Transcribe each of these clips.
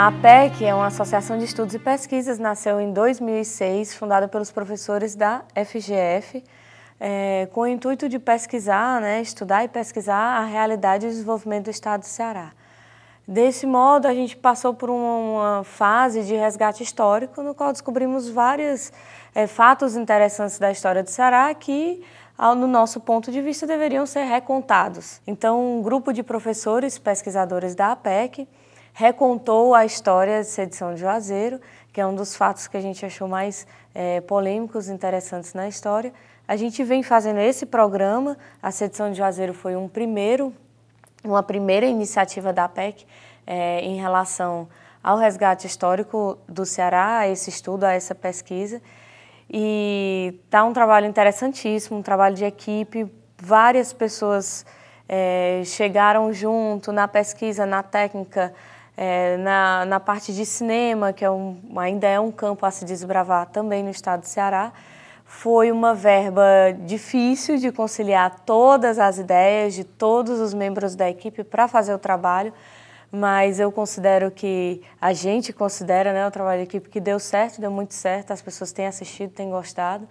A APEC é uma associação de estudos e pesquisas, nasceu em 2006, fundada pelos professores da FGF, com o intuito de pesquisar, estudar e pesquisar a realidade e o desenvolvimento do estado do Ceará. Desse modo, a gente passou por uma fase de resgate histórico, no qual descobrimos vários fatos interessantes da história do Ceará que, no nosso ponto de vista, deveriam ser recontados. Então, um grupo de professores pesquisadores da APEC recontou a história de Sedição de Juazeiro, que é um dos fatos que a gente achou mais polêmicos e interessantes na história. A gente vem fazendo esse programa, a Sedição de Juazeiro foi uma primeira iniciativa da APEC em relação ao resgate histórico do Ceará, a esse estudo, a essa pesquisa. E está um trabalho interessantíssimo, um trabalho de equipe, várias pessoas chegaram junto na pesquisa, na técnica, na parte de cinema, que ainda é um campo a se desbravar também no estado do Ceará. Foi uma verba difícil de conciliar todas as ideias de todos os membros da equipe para fazer o trabalho, mas eu considero que, a gente considera, o trabalho de equipe que deu certo, deu muito certo, as pessoas têm assistido, têm gostado,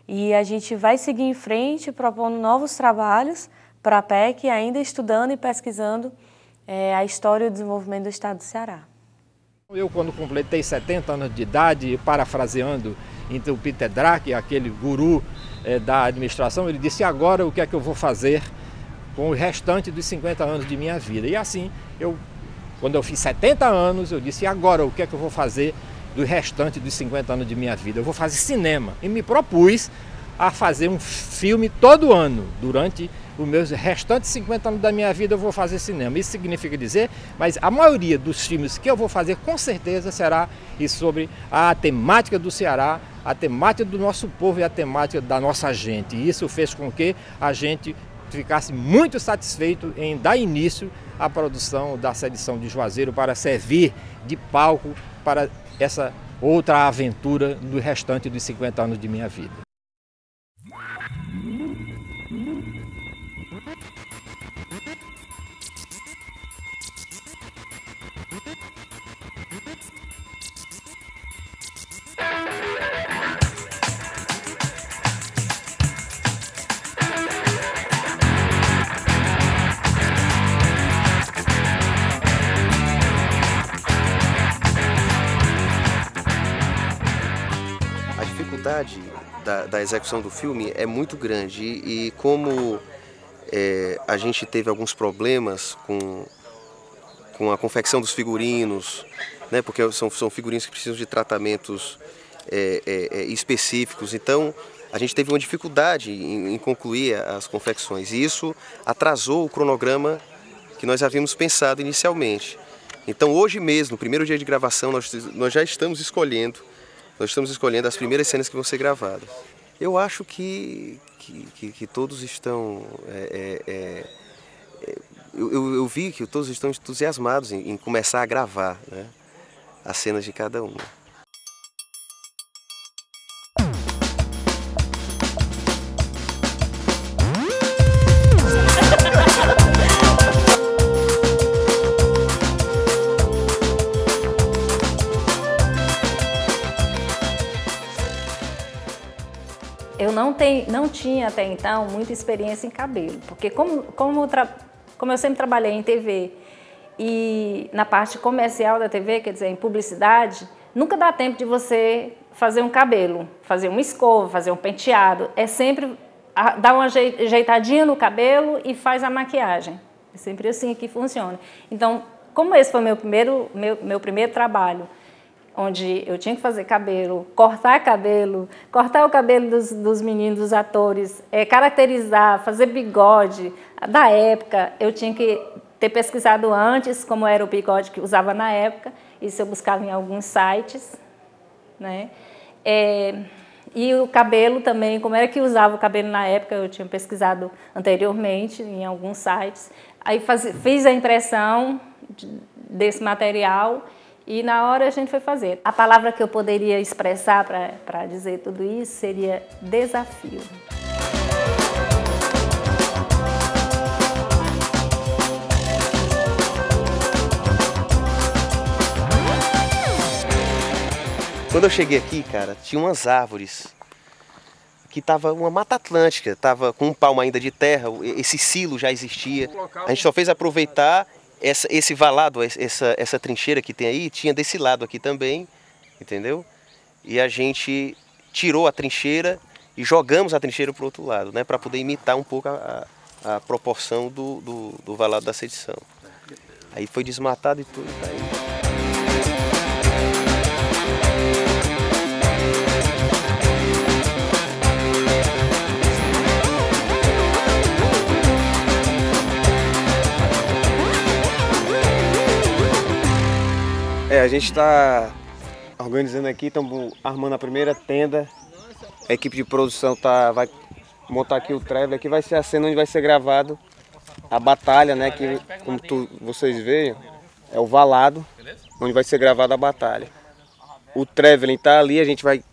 e a gente vai seguir em frente propondo novos trabalhos para a APEC, ainda estudando e pesquisando a história e o desenvolvimento do estado do Ceará. Eu, quando completei 70 anos de idade, parafraseando então o Peter Drucker, aquele guru da administração, ele disse: agora o que é que eu vou fazer com o restante dos 50 anos de minha vida? E assim, quando eu fiz 70 anos, eu disse: agora o que é que eu vou fazer do restante dos 50 anos de minha vida? Eu vou fazer cinema. E me propus a fazer um filme todo ano. Durante os meus restantes 50 anos da minha vida eu vou fazer cinema. Isso significa dizer, mas a maioria dos filmes que eu vou fazer com certeza será sobre a temática do Ceará, a temática do nosso povo e a temática da nossa gente. E isso fez com que a gente ficasse muito satisfeito em dar início à produção da Sedição de Juazeiro para servir de palco para essa outra aventura do restante dos 50 anos de minha vida. A dificuldade da execução do filme é muito grande e como a gente teve alguns problemas com a confecção dos figurinos, porque são figurinos que precisam de tratamentos específicos, então a gente teve uma dificuldade em concluir as confecções e isso atrasou o cronograma que nós havíamos pensado inicialmente. Então hoje mesmo, no primeiro dia de gravação, nós já estamos escolhendo as primeiras cenas que vão ser gravadas. Eu acho que todos estão... Eu vi que todos estão entusiasmados em começar a gravar, as cenas de cada um. Eu não tinha até então muita experiência em cabelo, porque como eu sempre trabalhei em TV e na parte comercial da TV, quer dizer, em publicidade, nunca dá tempo de você fazer um cabelo, fazer uma escova, fazer um penteado. É sempre dar uma ajeitadinha no cabelo e faz a maquiagem. É sempre assim que funciona. Então, como esse foi meu primeiro trabalho, onde eu tinha que fazer cabelo, cortar o cabelo dos meninos, dos atores, caracterizar, fazer bigode. Da época, eu tinha que ter pesquisado antes como era o bigode que usava na época, isso eu buscava em alguns sites, E o cabelo também, como era que usava o cabelo na época, eu tinha pesquisado anteriormente em alguns sites. Aí fiz a impressão desse material e na hora a gente foi fazer. A palavra que eu poderia expressar para dizer tudo isso seria desafio. Quando eu cheguei aqui, cara, tinha umas árvores que tava uma mata atlântica, tava com um palmo ainda de terra, esse silo já existia. A gente só fez aproveitar esse valado, essa trincheira que tem aí, tinha desse lado aqui também, entendeu? E a gente tirou a trincheira e jogamos a trincheira para o outro lado, né, para poder imitar um pouco a proporção do valado da sedição. Aí foi desmatado e tudo, tá aí. A gente está organizando aqui, estamos armando a primeira tenda. A equipe de produção vai montar aqui o trailer, aqui vai ser a cena onde vai ser gravado a batalha, né? Que, como vocês veem, é o valado, onde vai ser gravada a batalha. O traveling está ali, a gente vai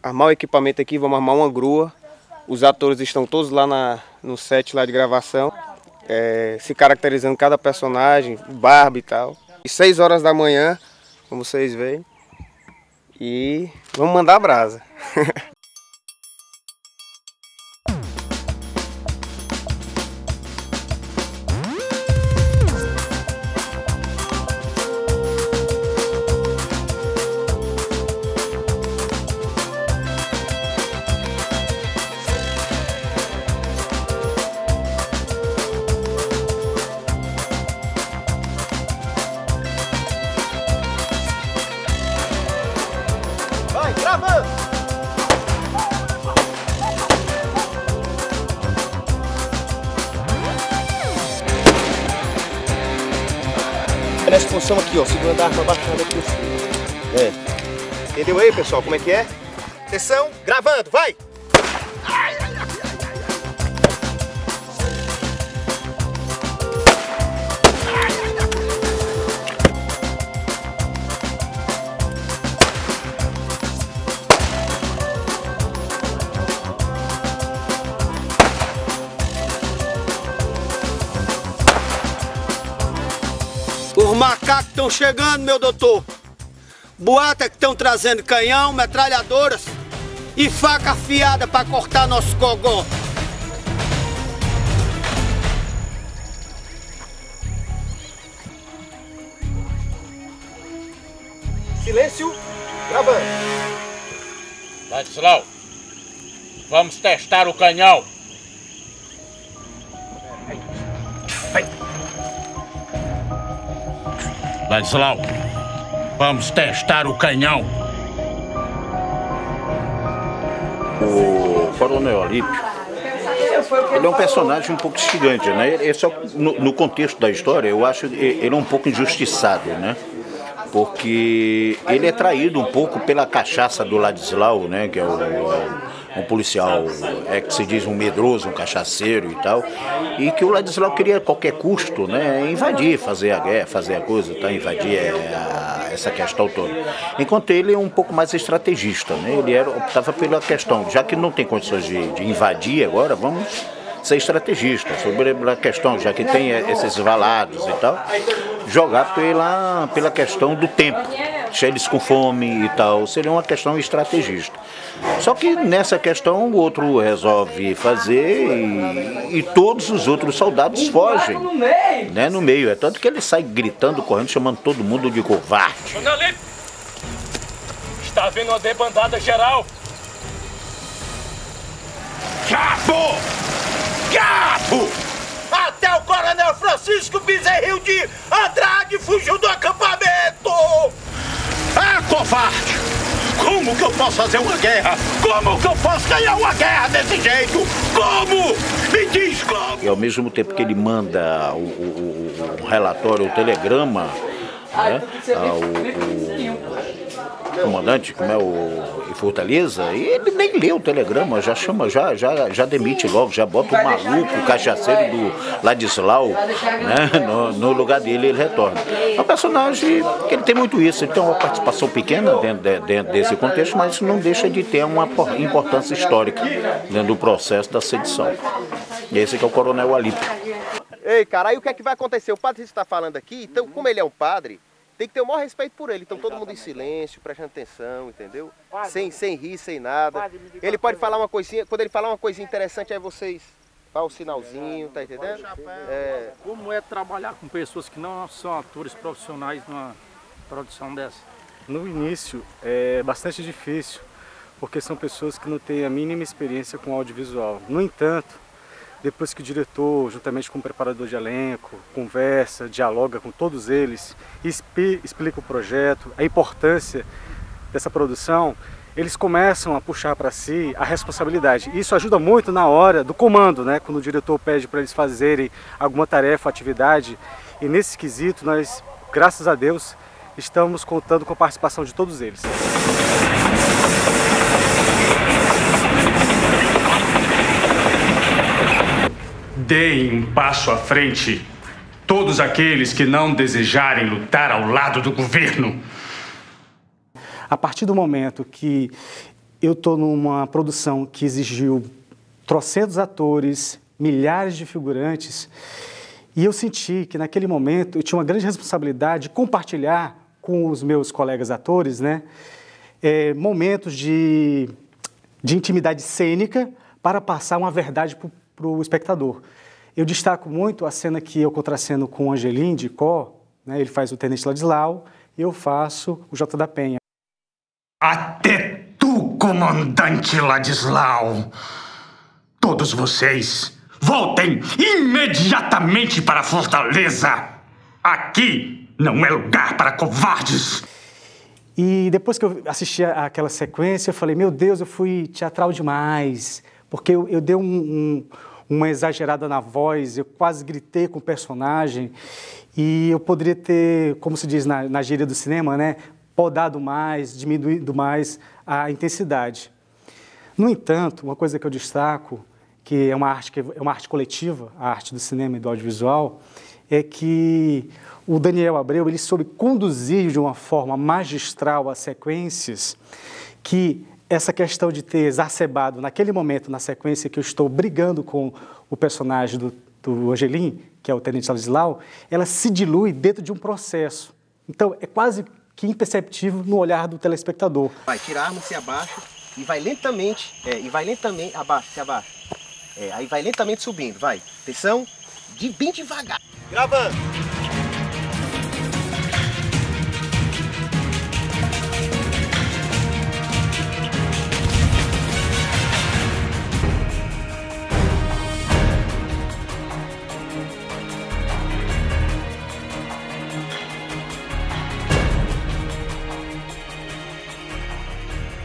armar o equipamento aqui, vamos armar uma grua. Os atores estão todos lá no set lá de gravação, se caracterizando cada personagem, barba e tal. E 6 horas da manhã, como vocês veem, e vamos mandar a brasa. Nessa posição aqui, ó, segurando a arma baixada aqui assim. Entendeu aí, pessoal, como é que é? Atenção, gravando, vai! Os macacos estão chegando, meu doutor. Boata que estão trazendo canhão, metralhadoras e faca afiada para cortar nosso cogó. Silêncio, gravando. Ladislau, vamos testar o canhão. Ladislau, vamos testar o canhão. O Coronel Alípio, ele é um personagem um pouco instigante, né? Esse é, no contexto da história, eu acho ele é um pouco injustiçado, né? Porque ele é traído um pouco pela cachaça do Ladislau, né? Que é um policial, que se diz um medroso, um cachaceiro e tal, e que o Ladislau queria a qualquer custo, né, invadir, fazer a guerra, fazer a coisa, tá, invadir essa questão toda. Enquanto ele é um pouco mais estrategista, né, ele optava pela questão, já que não tem condições de invadir agora, vamos ser estrategista sobre a questão, já que tem esses valados e tal, jogar pela questão do tempo, deixar eles com fome e tal, seria uma questão estrategista. Só que nessa questão o outro resolve fazer e todos os outros soldados fogem, né, no meio. É tanto que ele sai gritando, correndo, chamando todo mundo de covarde. Coronel Alípio, está havendo uma debandada geral. Capo! Capo! Até o Coronel Francisco Bezerril de Andrade fugiu do acampamento! Ah, covarde! Como que eu posso fazer uma guerra? Como que eu posso ganhar uma guerra desse jeito? Como? Me diz como! E ao mesmo tempo que ele manda o relatório, o telegrama, né, o comandante, como é em Fortaleza, e ele nem lê o telegrama, já chama, já demite logo, já bota o maluco, o cachaceiro do Ladislau, né, no lugar dele, ele retorna. É um personagem que ele tem muito isso, ele tem uma participação pequena dentro desse contexto, mas não deixa de ter uma importância histórica dentro do processo da sedição. E esse que é o Coronel Alípio. Ei, cara, aí o que é que vai acontecer? O padre está falando aqui, então como ele é um padre, tem que ter o maior respeito por ele. Então todo mundo em silêncio, prestando atenção, entendeu? Sem rir, sem nada. Ele pode falar uma coisinha, quando ele falar uma coisinha interessante, aí vocês dão um sinalzinho, tá entendendo? Como é trabalhar com pessoas que não são atores profissionais numa produção dessa? No início é bastante difícil, porque são pessoas que não têm a mínima experiência com audiovisual. No entanto, depois que o diretor, juntamente com o preparador de elenco, conversa, dialoga com todos eles, explica o projeto, a importância dessa produção, eles começam a puxar para si a responsabilidade. Isso ajuda muito na hora do comando, né? Quando o diretor pede para eles fazerem alguma tarefa, atividade. E nesse quesito, nós, graças a Deus, estamos contando com a participação de todos eles. Deem um passo à frente todos aqueles que não desejarem lutar ao lado do governo. A partir do momento que eu estou numa produção que exigiu trocentos atores, milhares de figurantes, e eu senti que naquele momento eu tinha uma grande responsabilidade de compartilhar com os meus colegas atores, né, momentos de intimidade cênica para passar uma verdade para o espectador. Eu destaco muito a cena que eu contraceno com o Angelim de Có, né, ele faz o Tenente Ladislau, e eu faço o Jota da Penha. Até tu, comandante Ladislau! Todos vocês, voltem imediatamente para a fortaleza! Aqui não é lugar para covardes! E depois que eu assisti aquela sequência, eu falei, meu Deus, eu fui teatral demais, porque eu dei uma exagerada na voz, eu quase gritei com o personagem, e eu poderia ter, como se diz na gíria do cinema, né, podado mais, diminuído mais a intensidade. No entanto, uma coisa que eu destaco, que é uma arte coletiva, a arte do cinema e do audiovisual, é que o Daniel Abreu ele soube conduzir de uma forma magistral as sequências, que essa questão de ter exacerbado naquele momento, na sequência que eu estou brigando com o personagem do Angelim, que é o Tenente Ladislau, ela se dilui dentro de um processo. Então, é quase que imperceptível no olhar do telespectador. Vai, tira a arma, se abaixa e vai lentamente, abaixa, se abaixa. Aí vai lentamente subindo, vai. Atenção, bem devagar. Gravando.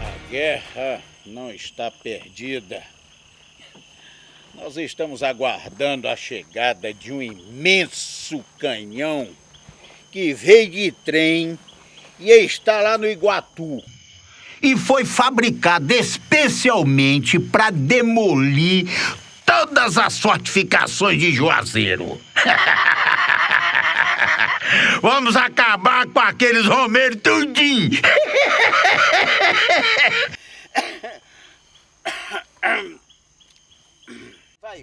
A guerra não está perdida. Nós estamos aguardando a chegada de um imenso canhão que veio de trem e está lá no Iguatu. E foi fabricado especialmente para demolir todas as fortificações de Juazeiro. Vamos acabar com aqueles romeiros tudinho.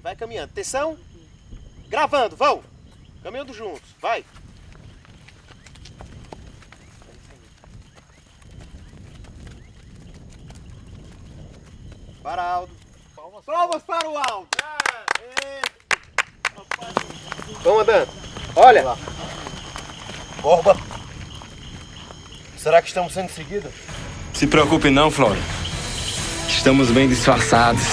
Vai caminhando. Atenção. Gravando, vão. Caminhando juntos, vai. Para Aldo. Palmas para o Aldo. Vamos andando. Olha. Borba. Será que estamos sendo seguidos? Se preocupe não, Flora. Estamos bem disfarçados.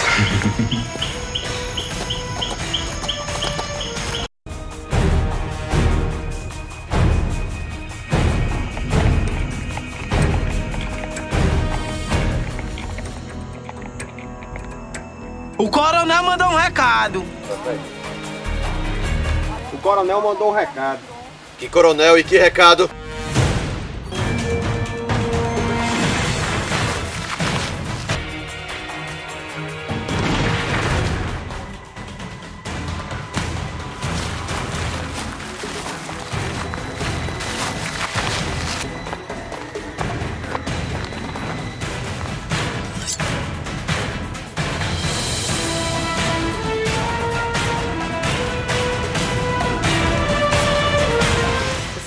O coronel mandou um recado. O coronel mandou um recado. Que coronel e que recado?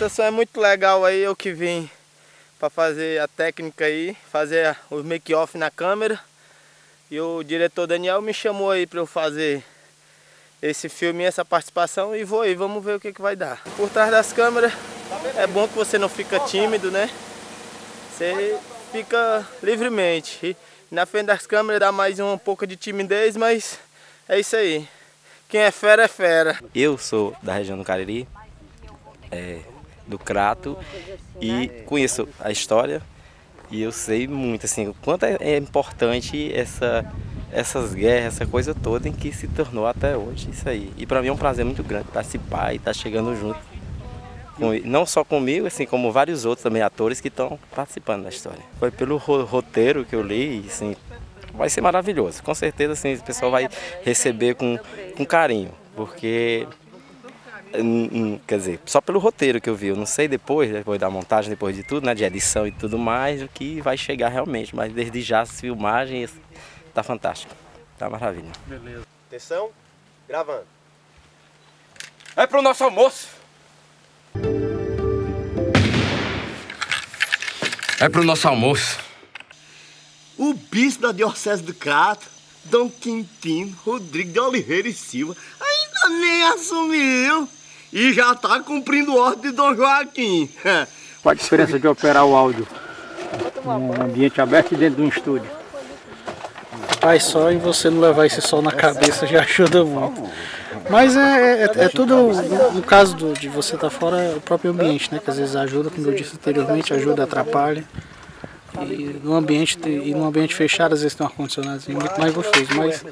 apresentação é muito legal aí, eu que vim para fazer a técnica aí, fazer os make-off na câmera. E o diretor Daniel me chamou aí para eu fazer esse filme, essa participação, e vou aí, vamos ver o que vai dar. Por trás das câmeras é bom que você não fica tímido, né? Você fica livremente. E na frente das câmeras dá mais um pouco de timidez, mas é isso aí. Quem é fera é fera. Eu sou da região do Cariri, do Crato, e conheço a história e eu sei muito assim, o quanto é importante essas guerras, essa coisa toda em que se tornou até hoje isso aí. E para mim é um prazer muito grande participar e estar chegando junto, não só comigo, assim como vários outros também atores que estão participando da história. Foi pelo roteiro que eu li, assim, vai ser maravilhoso. Com certeza assim, o pessoal vai receber com carinho, porque quer dizer, só pelo roteiro que eu vi, eu não sei depois da montagem, depois de tudo, né, de edição e tudo mais, o que vai chegar realmente, mas desde já as filmagens tá fantástico, tá maravilha. Beleza. Atenção, gravando. É pro nosso almoço. É pro nosso almoço. O bispo da Diocese do Crato, Dom Quintino Rodrigues de Oliveira e Silva, ainda nem assumiu e já tá cumprindo ordem de Dom Joaquim. Qual a diferença de operar o áudio num ambiente aberto e dentro de um estúdio? Pai, só em você não levar esse sol na cabeça já ajuda muito. Mas é tudo, no caso de você estar fora, é o próprio ambiente, né? Que às vezes ajuda, como eu disse anteriormente, ajuda, atrapalha. E num ambiente fechado, às vezes tem um ar-condicionado muito mais gostoso. Mas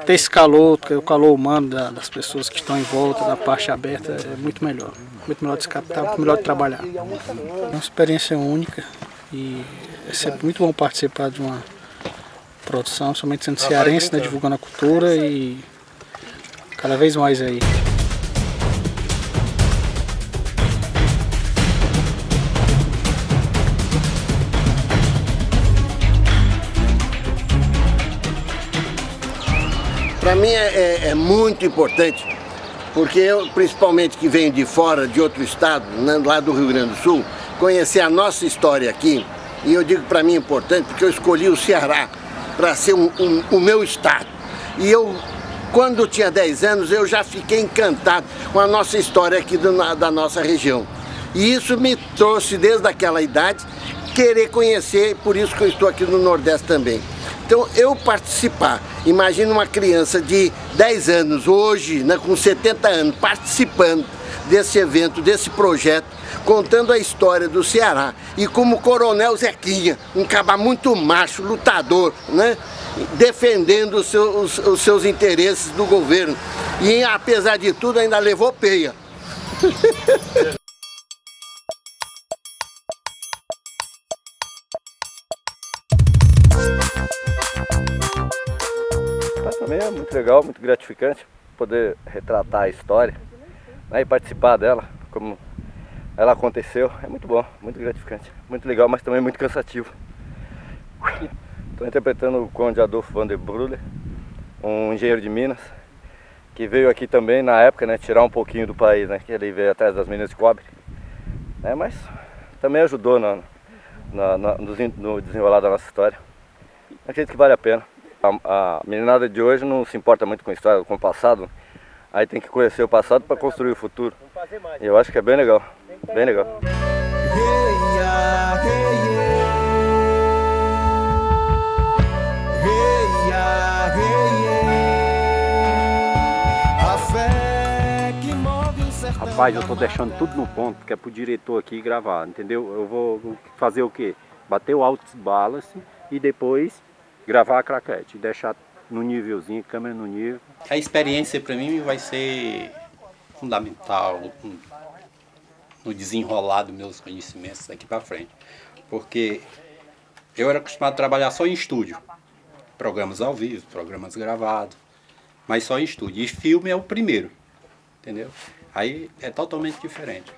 ter esse calor, o calor humano das pessoas que estão em volta, da parte aberta, é muito melhor. Muito melhor de se captar, muito melhor de trabalhar. É uma experiência única e é sempre muito bom participar de uma produção, somente sendo cearense, né, divulgando a cultura e cada vez mais aí. Para mim é muito importante, porque eu, principalmente que venho de fora, de outro estado, né, lá do Rio Grande do Sul, conhecer a nossa história aqui, e eu digo para mim é importante porque eu escolhi o Ceará para ser o meu estado. E eu, quando eu tinha 10 anos, eu já fiquei encantado com a nossa história aqui da nossa região. E isso me trouxe, desde aquela idade, querer conhecer, por isso que eu estou aqui no Nordeste também. Então, eu participar, imagina uma criança de 10 anos, hoje, né, com 70 anos, participando desse evento, desse projeto, contando a história do Ceará. E como o Coronel Zequinha, um cabra muito macho, lutador, né, defendendo os seus interesses do governo. E, apesar de tudo, ainda levou peia. Também é muito legal, muito gratificante poder retratar a história, né, e participar dela, como ela aconteceu. É muito bom, muito gratificante, muito legal, mas também muito cansativo. Estou interpretando o Conde Adolfo van der Bruller, um engenheiro de Minas, que veio aqui também na época, né, tirar um pouquinho do país, né, que ele veio atrás das minas de cobre, né, mas também ajudou no desenrolar da nossa história. Acredito que vale a pena. A meninada de hoje não se importa muito com a história, com o passado, aí tem que conhecer o passado para construir o futuro. E eu acho que é bem legal, bem legal. Rapaz, eu tô deixando tudo no ponto, que é pro diretor aqui gravar, entendeu? Eu vou fazer o quê? Bater o alto balance e depois gravar a craquete, deixar no nívelzinho, câmera no nível. A experiência para mim vai ser fundamental no desenrolar dos meus conhecimentos daqui para frente, porque eu era acostumado a trabalhar só em estúdio, programas ao vivo, programas gravados, mas só em estúdio, e filme é o primeiro, entendeu? Aí é totalmente diferente,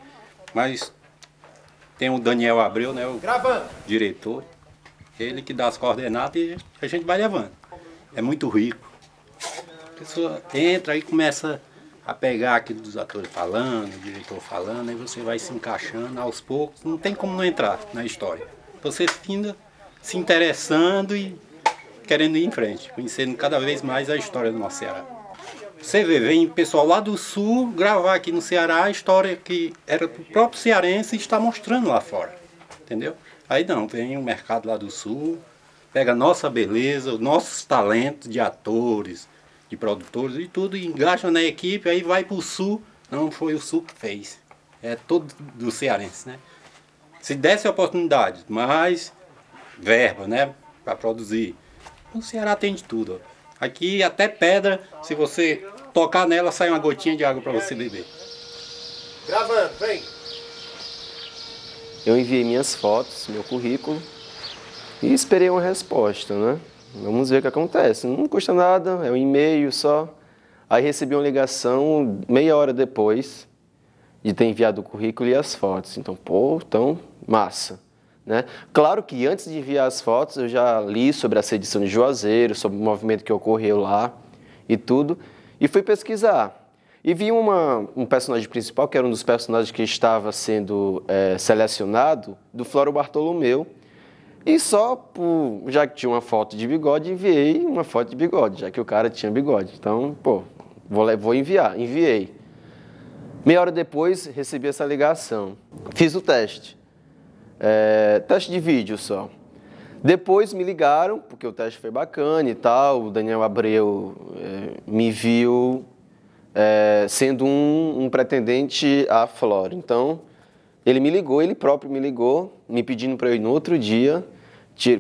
mas tem o Daniel Abreu, né, o diretor, ele que dá as coordenadas e a gente vai levando. É muito rico. A pessoa entra e começa a pegar aquilo dos atores falando, o diretor falando, aí você vai se encaixando aos poucos, não tem como não entrar na história. Você finda se interessando e querendo ir em frente, conhecendo cada vez mais a história do nosso Ceará. Você vê, vem pessoal lá do sul gravar aqui no Ceará a história que era do próprio cearense e está mostrando lá fora, entendeu? Aí não, vem o mercado lá do sul, pega a nossa beleza, os nossos talentos de atores, de produtores e tudo, e engaja na equipe, aí vai para o sul. Não foi o sul que fez, é todo do cearense, né? Se desse oportunidade, mais verba, né, para produzir. O Ceará tem de tudo. Aqui até pedra, se você tocar nela, sai uma gotinha de água para você beber. Gravando, vem! Eu enviei minhas fotos, meu currículo e esperei uma resposta, né? Vamos ver o que acontece. Não custa nada, é um e-mail só. Aí recebi uma ligação meia hora depois de ter enviado o currículo e as fotos. Então, massa, né? Claro que antes de enviar as fotos, eu já li sobre a sedição de Juazeiro, sobre o movimento que ocorreu lá e tudo, e fui pesquisar. E vi um personagem principal, que era um dos personagens que estava sendo selecionado, do Flório Bartolomeu. E já que tinha uma foto de bigode, enviei uma foto de bigode, já que o cara tinha bigode. Então, vou enviar. Enviei. Meia hora depois, recebi essa ligação. Fiz o teste. Teste de vídeo só. Depois me ligaram, porque o teste foi bacana e tal. O Daniel Abreu me viu sendo um pretendente à Flora. Então, ele próprio me ligou, me pedindo para eu ir no outro dia,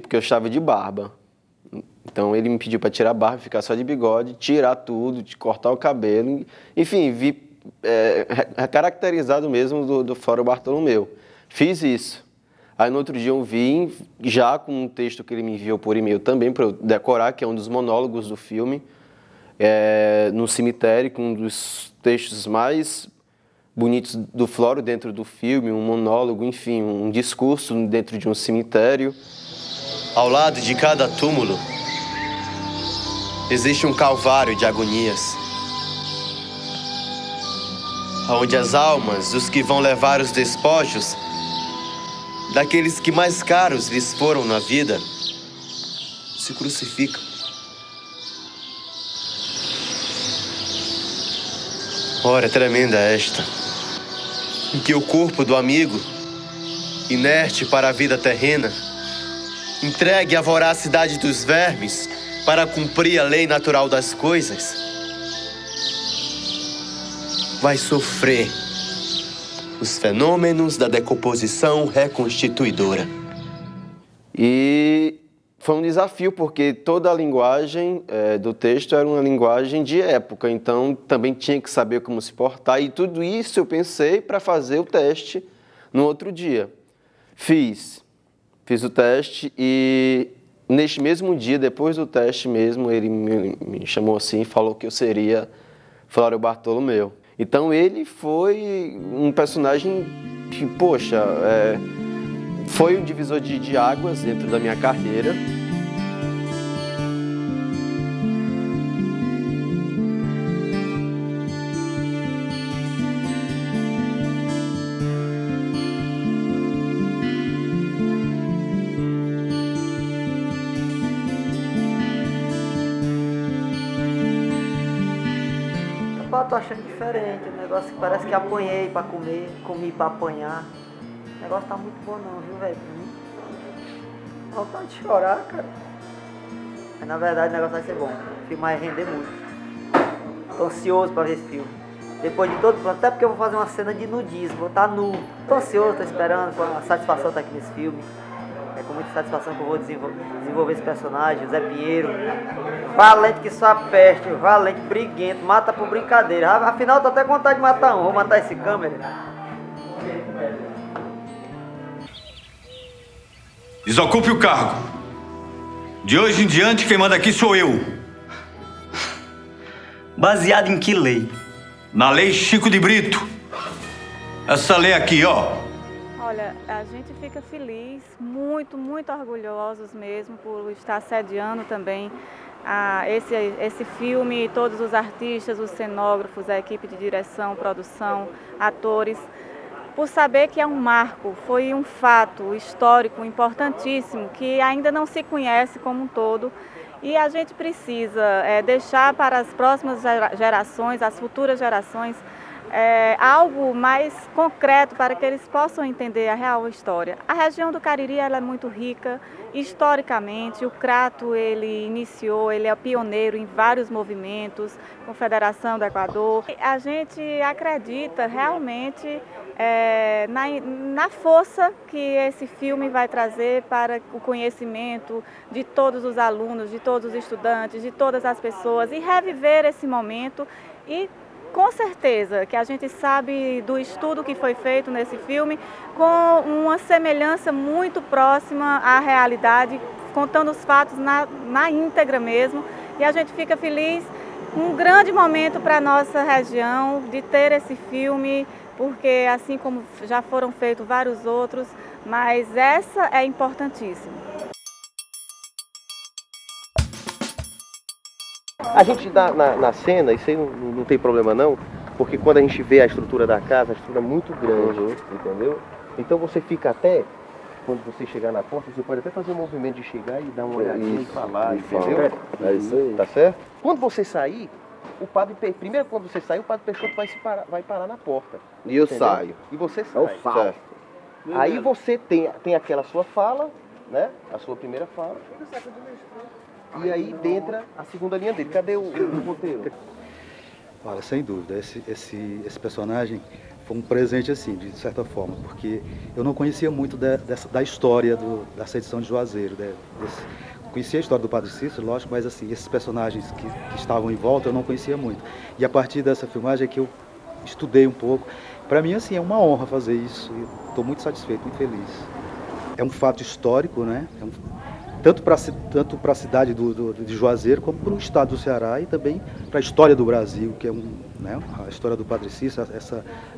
porque eu estava de barba. Então, ele me pediu para tirar a barba, ficar só de bigode, tirar tudo, cortar o cabelo. Enfim, vi caracterizado mesmo do Flório Bartolomeu. Fiz isso. Aí, no outro dia, eu vim já com um texto que ele me enviou por e-mail também, para eu decorar, que é um dos monólogos do filme, no cemitério, com um dos textos mais bonitos do Flório dentro do filme, um monólogo, enfim, um discurso dentro de um cemitério. Ao lado de cada túmulo, existe um calvário de agonias, onde as almas dos que vão levar os despojos daqueles que mais caros lhes foram na vida se crucificam. Hora tremenda esta, em que o corpo do amigo, inerte para a vida terrena, entregue à voracidade dos vermes para cumprir a lei natural das coisas, vai sofrer os fenômenos da decomposição reconstituidora. E foi um desafio, porque toda a linguagem do texto era uma linguagem de época, então também tinha que saber como se portar, e tudo isso eu pensei para fazer o teste no outro dia. Fiz o teste e neste mesmo dia, depois do teste mesmo, ele me chamou assim e falou que eu seria Flório Bartolomeu. Então ele foi um personagem que, poxa, foi um divisor de águas dentro da minha carreira. Eu tô achando diferente, o negócio que parece que apanhei pra comer, comi pra apanhar. O negócio tá muito bom não, viu, velho? Vontade de chorar, cara. Mas na verdade o negócio vai ser bom. O filme vai render muito. Tô ansioso pra ver esse filme. Depois de todo, até porque eu vou fazer uma cena de nudismo, vou estar nu. Tô ansioso, tô esperando, com a satisfação tá aqui nesse filme. É com muita satisfação que eu vou desenvolver esse personagem, o Zé Pinheiro. Valente que só a peste, valente, briguento, mata por brincadeira. Afinal, eu tô até com vontade de matar um, vou matar esse câmera. Desocupe o cargo. De hoje em diante, quem manda aqui sou eu. Baseado em que lei? Na lei Chico de Brito. Essa lei aqui, ó. Olha, a gente fica feliz, muito orgulhosos mesmo por estar sediando também esse filme, todos os artistas, os cenógrafos, a equipe de direção, produção, atores, por saber que é um marco, foi um fato histórico importantíssimo que ainda não se conhece como um todo e a gente precisa deixar para as próximas gerações, as futuras gerações, algo mais concreto para que eles possam entender a real história. A região do Cariri ela é muito rica historicamente, o Crato ele é pioneiro em vários movimentos, Confederação do Equador. A gente acredita realmente na força que esse filme vai trazer para o conhecimento de todos os alunos, de todos os estudantes, de todas as pessoas e reviver esse momento e com certeza que a gente sabe do estudo que foi feito nesse filme com uma semelhança muito próxima à realidade, contando os fatos na íntegra mesmo. E a gente fica feliz, um grande momento para a nossa região de ter esse filme, porque assim como já foram feitos vários outros, mas essa é importantíssima. A gente dá na cena, isso aí não tem problema não, porque quando a gente vê a estrutura da casa, a estrutura é muito grande, entendeu? Então você fica até, quando você chegar na porta, você pode até fazer um movimento de chegar e dar uma olhadinha e falar, entendeu? É isso aí. Tá certo? Quando você sair, primeiro quando você sair, o Padre Peixoto vai parar na porta. E eu entendeu? saio. E você sai. Eu salto. Aí você tem aquela sua fala, né? A sua primeira fala. E aí entra a segunda linha dele. Cadê o roteiro? Olha, sem dúvida, esse personagem foi um presente assim, de certa forma, porque eu não conhecia muito da história da sedição de Juazeiro. Conhecia a história do Padre Cícero, lógico, mas assim, esses personagens que estavam em volta eu não conhecia muito. E a partir dessa filmagem é que eu estudei um pouco. Para mim, assim, é uma honra fazer isso. Estou muito satisfeito, muito feliz. É um fato histórico, né? Tanto para a cidade de Juazeiro, como para o estado do Ceará e também para a história do Brasil, que é a história do Padre Cícero,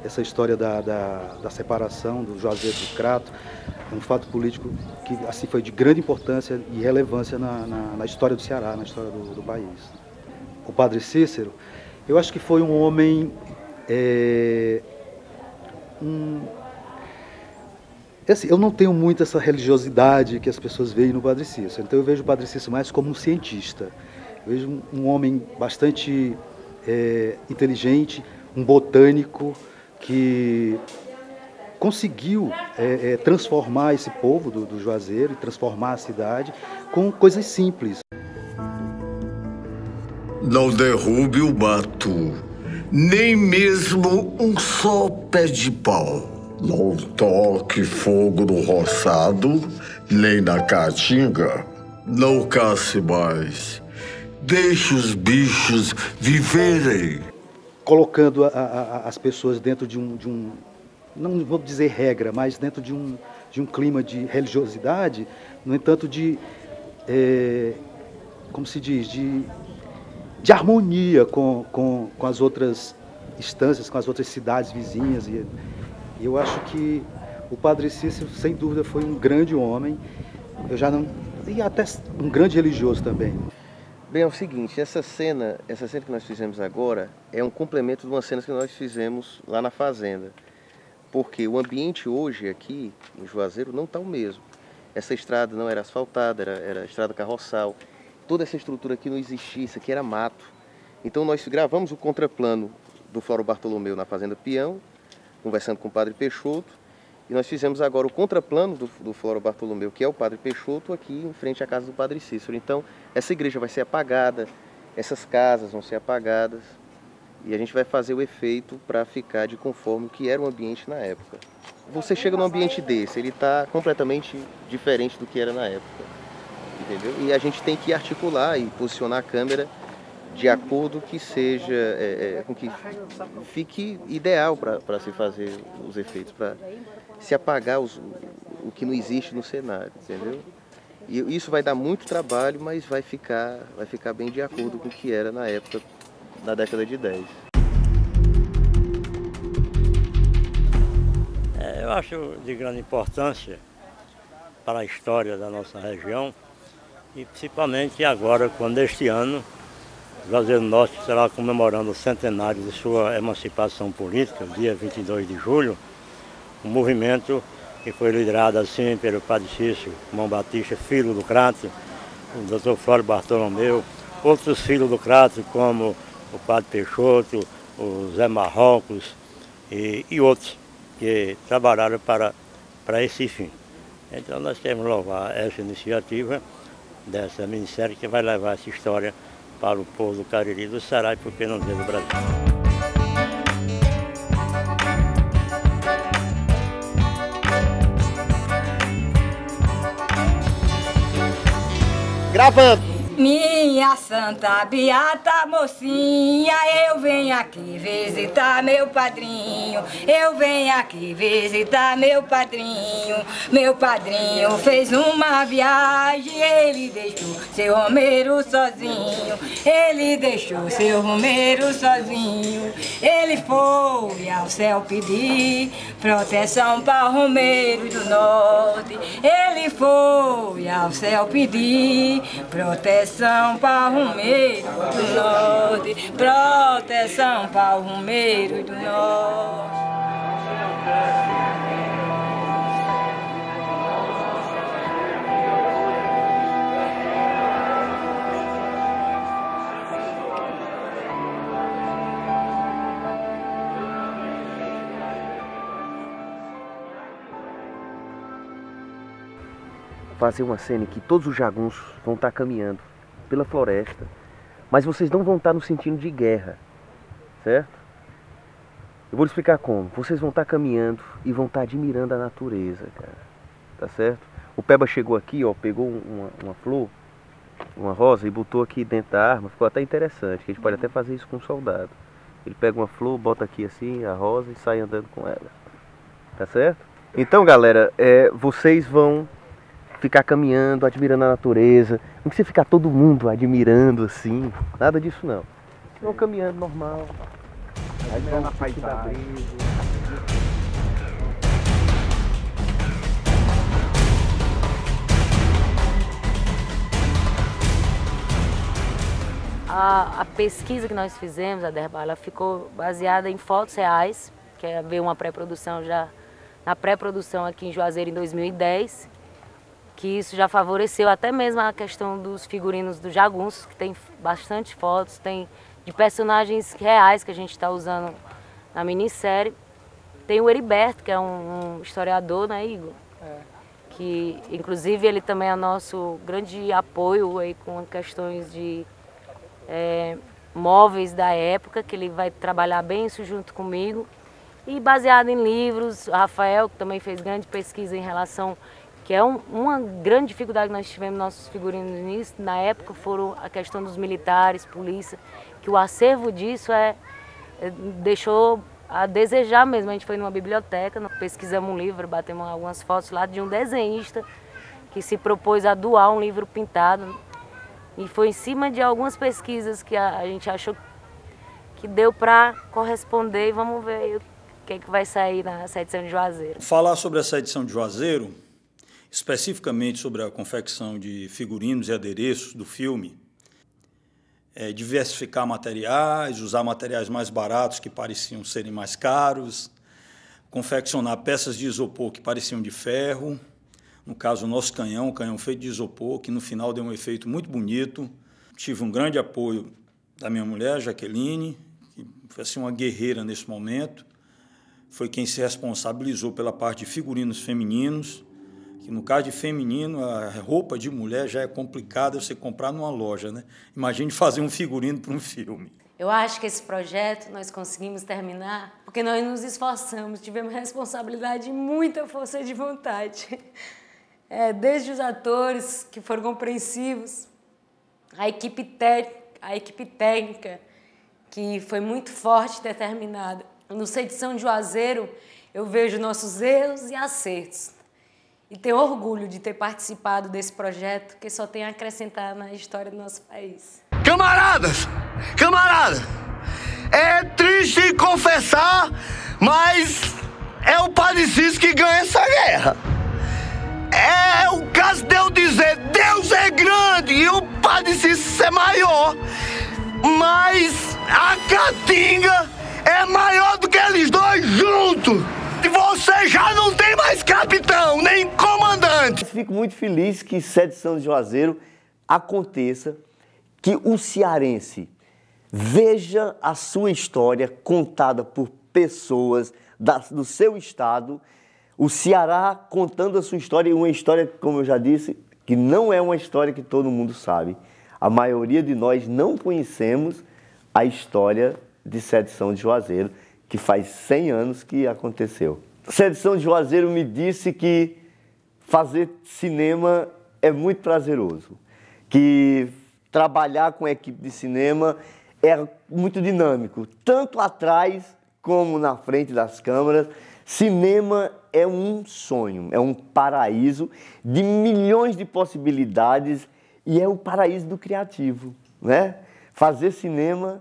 essa história da separação do Juazeiro do Crato. É um fato político que assim, foi de grande importância e relevância na história do Ceará, na história do país. O Padre Cícero, eu acho que foi um homem... Assim, eu não tenho muito essa religiosidade que as pessoas veem no Padre Cícero, então eu vejo o Padre Cícero mais como um cientista. Eu vejo um homem bastante inteligente, um botânico que conseguiu transformar esse povo do Juazeiro e transformar a cidade com coisas simples. Não derrube o mato, nem mesmo um só pé de pau. Não toque fogo no roçado, nem na caatinga. Não cace mais. Deixe os bichos viverem. Colocando as pessoas dentro de um, não vou dizer regra, mas dentro de um clima de religiosidade, no entanto como se diz, de harmonia com as outras instâncias, com as outras cidades vizinhas. E eu acho que o Padre Cícero, sem dúvida, foi um grande homem, e até um grande religioso também. Bem, é o seguinte, essa cena que nós fizemos agora é um complemento de uma cena que nós fizemos lá na fazenda. Porque o ambiente hoje aqui em Juazeiro não está o mesmo. Essa estrada não era asfaltada, era estrada carroçal. Toda essa estrutura aqui não existia, isso aqui era mato. Então nós gravamos o contraplano do Floro Bartolomeu na Fazenda Peão, conversando com o Padre Peixoto, e nós fizemos agora o contraplano do Floro Bartolomeu, que é o Padre Peixoto, aqui em frente à casa do Padre Cícero. Então, essa igreja vai ser apagada, essas casas vão ser apagadas, e a gente vai fazer o efeito para ficar de conforme o que era o ambiente na época. Você chega num ambiente desse, ele está completamente diferente do que era na época, entendeu? E a gente tem que articular e posicionar a câmera de acordo que seja, com que fique ideal para se fazer os efeitos, para se apagar o que não existe no cenário, entendeu? E isso vai dar muito trabalho, mas vai ficar bem de acordo com o que era na época, na década de 10. Eu Eu acho de grande importância para a história da nossa região e principalmente agora, quando este ano Juazeiro do Norte estará comemorando o centenário de sua emancipação política, dia 22 de julho, um movimento que foi liderado assim pelo padre Cícero Mão Batista, filho do Crato, o doutor Flório Bartolomeu, outros filhos do Crato, como o padre Peixoto, o Zé Marrocos e outros que trabalharam para esse fim. Então nós queremos louvar essa iniciativa dessa ministério que vai levar essa história para o povo do Cariri, do Ceará e, por que não dizer, do Brasil. Gravando. Minha santa beata mocinha, eu venho aqui visitar meu padrinho. Eu venho aqui visitar meu padrinho. Meu padrinho fez uma viagem, ele deixou seu romeiro sozinho. Ele deixou seu romeiro sozinho. Ele foi ao céu pedir proteção para Romeiros do Norte. Ele foi ao céu pedir proteção para Romeiros do Norte, proteção para o Romeiros do Norte. Fazer uma cena em que todos os jagunços vão estar caminhando pela floresta, mas vocês não vão estar no sentido de guerra, certo? Eu vou lhe explicar como. Vocês vão estar caminhando e vão estar admirando a natureza, cara, tá certo? O Peba chegou aqui, ó, pegou uma flor, uma rosa e botou aqui dentro da arma, ficou até interessante, que a gente pode até fazer isso com um soldado. Ele pega uma flor, bota aqui assim, a rosa e sai andando com ela, tá certo? Então, galera, vocês vão ficar caminhando, admirando a natureza. Não precisa ficar todo mundo admirando assim, nada disso não. Vão caminhando normal, admirando a paisagem. A pesquisa que nós fizemos, a Derbal, ela ficou baseada em fotos reais, que veio uma pré-produção já, na pré-produção aqui em Juazeiro em 2010, que isso já favoreceu até mesmo a questão dos figurinos dos jagunços, que tem bastante fotos, tem de personagens reais que a gente está usando na minissérie. Tem o Heriberto, que é um historiador, né, Igor? Que inclusive ele também é nosso grande apoio aí com questões de móveis da época, que ele vai trabalhar bem isso junto comigo. E baseado em livros, o Rafael, que também fez grande pesquisa em relação, que é uma grande dificuldade que nós tivemos nossos figurinos nisso, na época, foram a questão dos militares, polícia, que o acervo disso deixou a desejar mesmo. A gente foi numa biblioteca, pesquisamos um livro, batemos algumas fotos lá de um desenhista que se propôs a doar um livro pintado. E foi em cima de algumas pesquisas que a gente achou que deu para corresponder, e vamos ver o que vai sair nessa edição de Juazeiro. Falar sobre essa edição de Juazeiro, especificamente sobre a confecção de figurinos e adereços do filme, diversificar materiais, usar materiais mais baratos que pareciam serem mais caros, confeccionar peças de isopor que pareciam de ferro, no caso o nosso canhão, um canhão feito de isopor, que no final deu um efeito muito bonito. Tive um grande apoio da minha mulher, Jaqueline, que foi assim, uma guerreira nesse momento, foi quem se responsabilizou pela parte de figurinos femininos, que no caso de feminino, a roupa de mulher já é complicada você comprar numa loja, né? Imagine fazer um figurino para um filme. Eu acho que esse projeto nós conseguimos terminar porque nós nos esforçamos, tivemos responsabilidade e muita força de vontade. Desde os atores, que foram compreensivos, a equipe técnica, que foi muito forte e determinada. No Edição de Juazeiro, eu vejo nossos erros e acertos. E tenho orgulho de ter participado desse projeto, que só tem a acrescentar na história do nosso país. Camaradas, é triste confessar, mas é o Padre Cícero que ganha essa guerra. É o caso de eu dizer, Deus é grande e o Padre Cícero é maior. Mas a Caatinga é maior do que eles dois juntos. E você já não tem mais capitão, nem comandante. Fico muito feliz que Sede São de Juazeiro aconteça, que o cearense veja a sua história contada por pessoas do seu estado, o Ceará contando a sua história, e uma história, como eu já disse, que não é uma história que todo mundo sabe. A maioria de nós não conhecemos a história de Sede São de Juazeiro, que faz 100 anos que aconteceu. Sede São de Juazeiro me disse que fazer cinema é muito prazeroso, que trabalhar com a equipe de cinema é muito dinâmico, tanto atrás como na frente das câmeras. Cinema é um sonho, é um paraíso de milhões de possibilidades e é o paraíso do criativo, né? Fazer cinema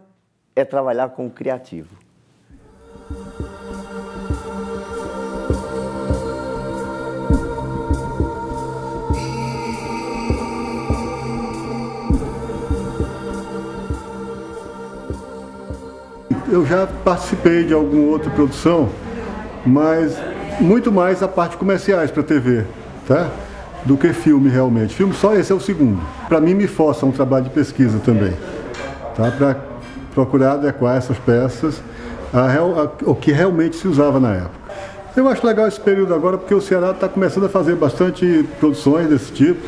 é trabalhar com o criativo. Eu já participei de alguma outra produção, mas muito mais a parte comerciais para TV, tá? Do que filme realmente. Filme só esse é o segundo. Para mim me força um trabalho de pesquisa também, tá? Para procurar adequar essas peças ao que realmente se usava na época. Eu acho legal esse período agora porque o Ceará está começando a fazer bastante produções desse tipo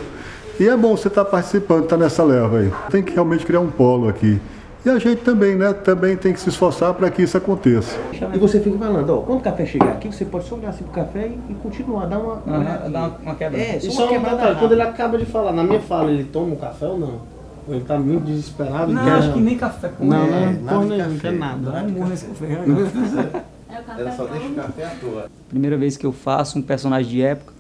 e é bom você estar participando, estar nessa leva aí. Tem que realmente criar um polo aqui. E a gente também, né? Também tem que se esforçar para que isso aconteça. E você fica falando, ó, quando o café chegar aqui, você pode só olhar assim pro café e continuar, dar uma quebra. É, só uma detalhe, quando ele acaba de falar, na minha fala, ele toma um café ou não? Ou ele tá muito desesperado? Não, acho que nem café. Não quer nada. Vai morrer nesse café. Ela só deixa o café à toa. Primeira vez que eu faço um personagem de época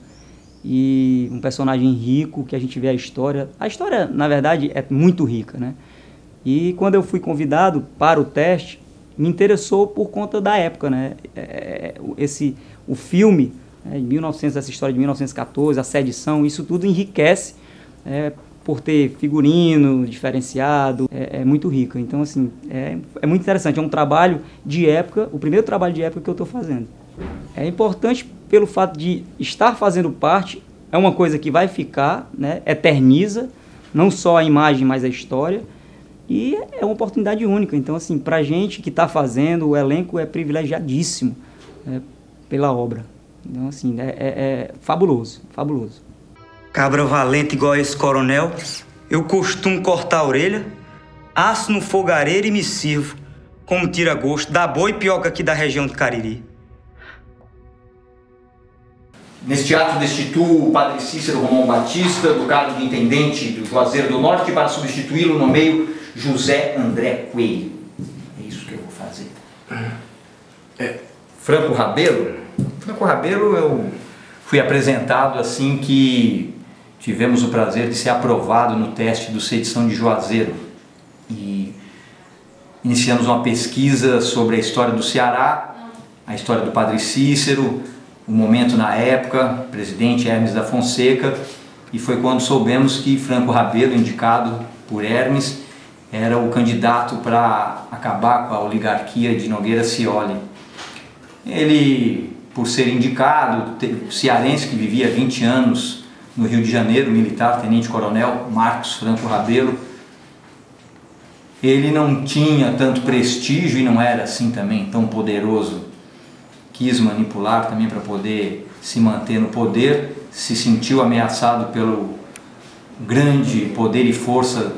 e um personagem rico, que a gente vê a história. A história, na verdade, é muito rica, né? E quando eu fui convidado para o teste, me interessou por conta da época, né? O filme, essa história de 1914, a sedição, isso tudo enriquece por ter figurino diferenciado, é muito rico. Então, assim, é muito interessante, é um trabalho de época, o primeiro trabalho de época que eu estou fazendo. É importante pelo fato de estar fazendo parte, é uma coisa que vai ficar, né? Eterniza, não só a imagem, mas a história. E é uma oportunidade única. Então, assim, pra gente que está fazendo, o elenco é privilegiadíssimo pela obra. Então, assim, é fabuloso, fabuloso. Cabra valente igual esse coronel, eu costumo cortar a orelha, asso no fogareiro e me sirvo, como tira gosto da boa e pioca aqui da região de Cariri. Nesse teatro destituo o padre Cícero Romão Batista do cargo de intendente do Juazeiro do Norte para substituí-lo no meio José André Coelho. É isso que eu vou fazer. Franco Rabelo? Franco Rabelo eu fui apresentado assim que tivemos o prazer de ser aprovado no teste do Sedição de Juazeiro. E iniciamos uma pesquisa sobre a história do Ceará, a história do padre Cícero, o momento na época, presidente Hermes da Fonseca, e foi quando soubemos que Franco Rabelo, indicado por Hermes, era o candidato para acabar com a oligarquia de Nogueira Scioli. Ele, por ser indicado, cearense que vivia 20 anos no Rio de Janeiro, militar, tenente-coronel Marcos Franco Rabelo, ele não tinha tanto prestígio e não era assim também tão poderoso. Quis manipular também para poder se manter no poder, se sentiu ameaçado pelo grande poder e força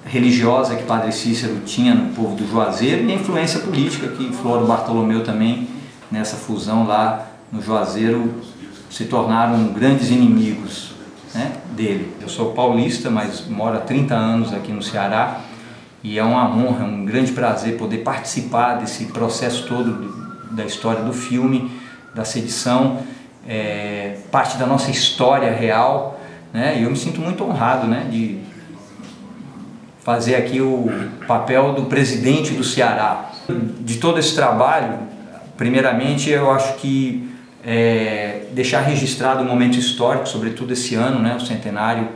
religiosa que Padre Cícero tinha no povo do Juazeiro e a influência política que Floro Bartolomeu também, nessa fusão lá no Juazeiro, se tornaram grandes inimigos, né, dele. Eu sou paulista, mas moro há 30 anos aqui no Ceará e é uma honra, é um grande prazer poder participar desse processo todo da história do filme, da sedição, parte da nossa história real, né, e eu me sinto muito honrado, né, de fazer aqui o papel do presidente do Ceará. De todo esse trabalho, Primeiramente, eu acho que deixar registrado um momento histórico, sobretudo esse ano, né, o centenário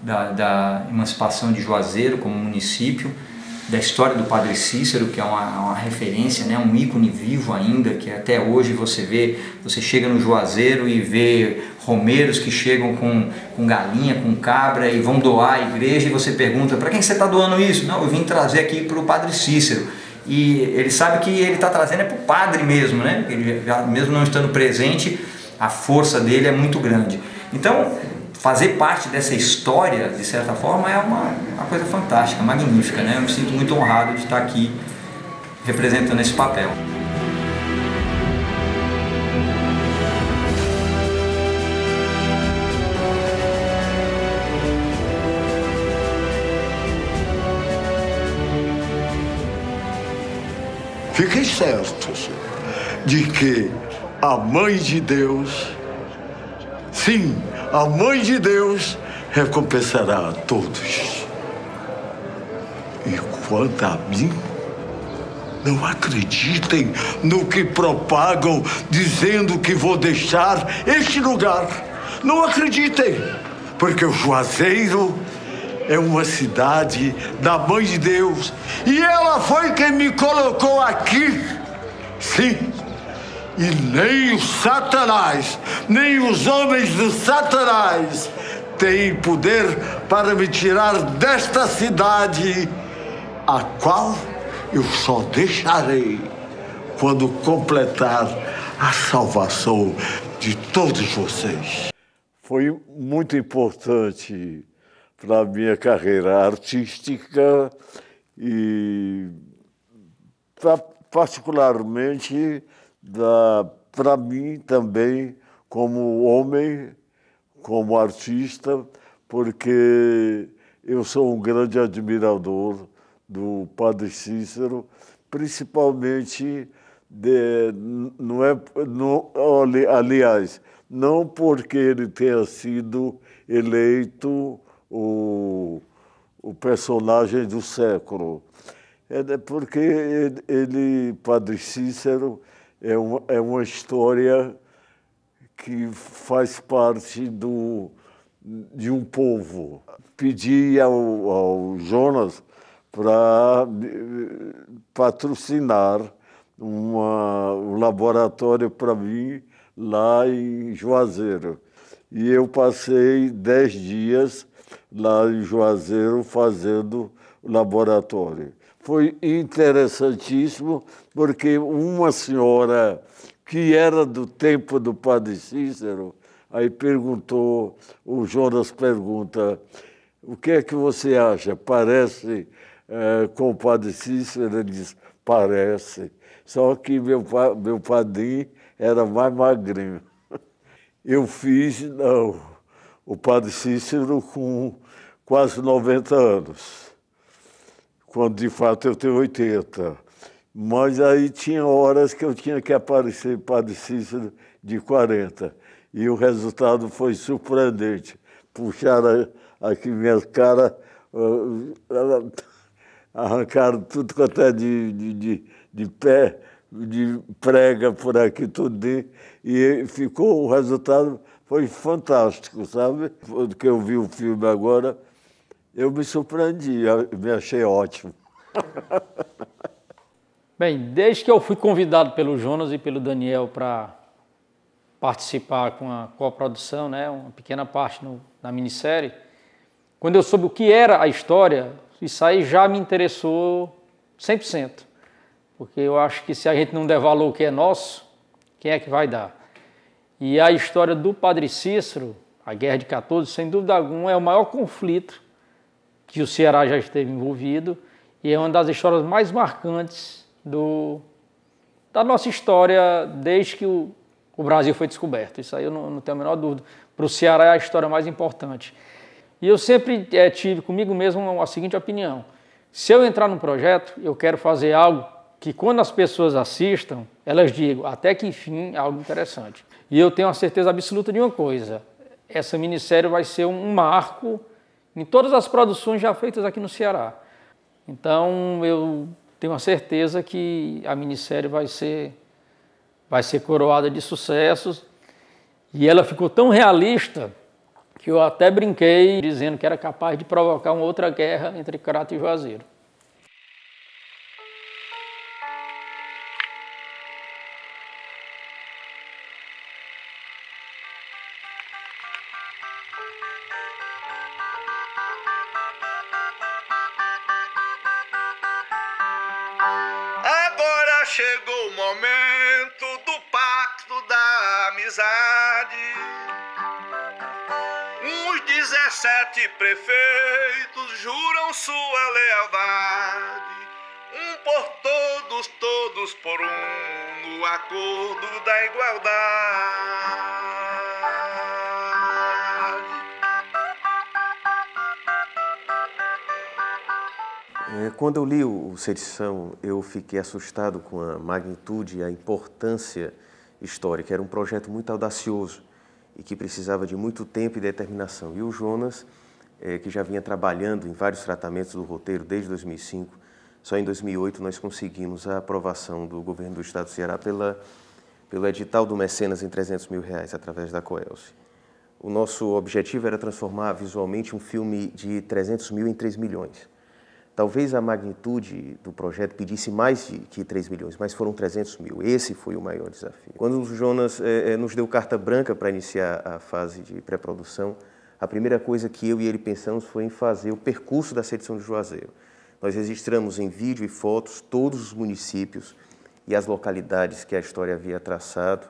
da emancipação de Juazeiro como município, da história do Padre Cícero, que é uma referência, né, um ícone vivo ainda, que até hoje você chega no Juazeiro e vê romeiros que chegam com galinha, com cabra e vão doar à igreja, e você pergunta, para quem você está doando isso? Não, eu vim trazer aqui para o Padre Cícero. E ele sabe que ele está trazendo para o padre mesmo, né? Ele, mesmo não estando presente, a força dele é muito grande. Então, fazer parte dessa história, de certa forma, é uma coisa fantástica, magnífica, né? Eu me sinto muito honrado de estar aqui representando esse papel. Fiquem certos de que a Mãe de Deus, sim, a Mãe de Deus recompensará a todos. E quanto a mim, não acreditem no que propagam dizendo que vou deixar este lugar. Não acreditem, porque o Juazeiro é uma cidade da Mãe de Deus e ela foi quem me colocou aqui. Sim. E nem o Satanás, nem os homens do Satanás têm poder para me tirar desta cidade, a qual eu só deixarei quando completar a salvação de todos vocês. Foi muito importante para a minha carreira artística e particularmente para mim também como homem, como artista, porque eu sou um grande admirador do Padre Cícero, principalmente aliás, não porque ele tenha sido eleito o personagem do século, porque Padre Cícero, é uma história que faz parte de um povo. Pedi ao Jonas para patrocinar um laboratório para mim lá em Juazeiro. E eu passei 10 dias lá em Juazeiro fazendo o laboratório. Foi interessantíssimo, porque uma senhora que era do tempo do Padre Cícero, aí o Jonas pergunta, o que é que você acha? Parece com o Padre Cícero? Ele diz, parece, só que meu padrinho era mais magrinho. Eu fiz o Padre Cícero com quase 90 anos. Quando de fato eu tenho 80. Mas aí tinha horas que eu tinha que aparecer Padre Cícero de 40. E o resultado foi surpreendente. Puxaram aqui minhas caras, arrancaram tudo quanto é de pé, de prega por aqui, tudo. E ficou, o resultado foi fantástico, sabe? Quando que eu vi o filme agora, eu me surpreendi, me achei ótimo. Bem, desde que eu fui convidado pelo Jonas e pelo Daniel para participar com a coprodução, né, uma pequena parte na minissérie, quando eu soube o que era a história, isso aí já me interessou 100%. Porque eu acho que se a gente não der valor ao que é nosso, quem é que vai dar? E a história do Padre Cícero, a Guerra de 14, sem dúvida alguma, é o maior conflito que o Ceará já esteve envolvido e é uma das histórias mais marcantes da nossa história desde que o Brasil foi descoberto. Isso aí eu não tenho a menor dúvida. Para o Ceará é a história mais importante. E eu sempre tive comigo mesmo a seguinte opinião. Se eu entrar num projeto, eu quero fazer algo que quando as pessoas assistam, elas digam, até que enfim, é algo interessante. E eu tenho a certeza absoluta de uma coisa, essa minissérie vai ser um marco em todas as produções já feitas aqui no Ceará. Então, eu tenho a certeza que a minissérie vai ser vai ser coroada de sucessos. E ela ficou tão realista que eu até brinquei dizendo que era capaz de provocar uma outra guerra entre Crato e Juazeiro. Agora chegou o momento do pacto da amizade. Uns 17 prefeitos juram sua lealdade. Um por todos, todos por um, no acordo da igualdade. Quando eu li o Sedição, eu fiquei assustado com a magnitude e a importância histórica. Era um projeto muito audacioso e que precisava de muito tempo e determinação. E o Jonas, que já vinha trabalhando em vários tratamentos do roteiro desde 2005, só em 2008 nós conseguimos a aprovação do governo do Estado do Ceará pelo edital do Mecenas em R$300 mil, através da Coelce. O nosso objetivo era transformar visualmente um filme de 300 mil em 3 milhões. Talvez a magnitude do projeto pedisse mais que 3 milhões, mas foram 300 mil. Esse foi o maior desafio. Quando o Jonas nos deu carta branca para iniciar a fase de pré-produção, a primeira coisa que eu e ele pensamos foi em fazer o percurso da Sedição de Juazeiro. Nós registramos em vídeo e fotos todos os municípios e as localidades que a história havia traçado.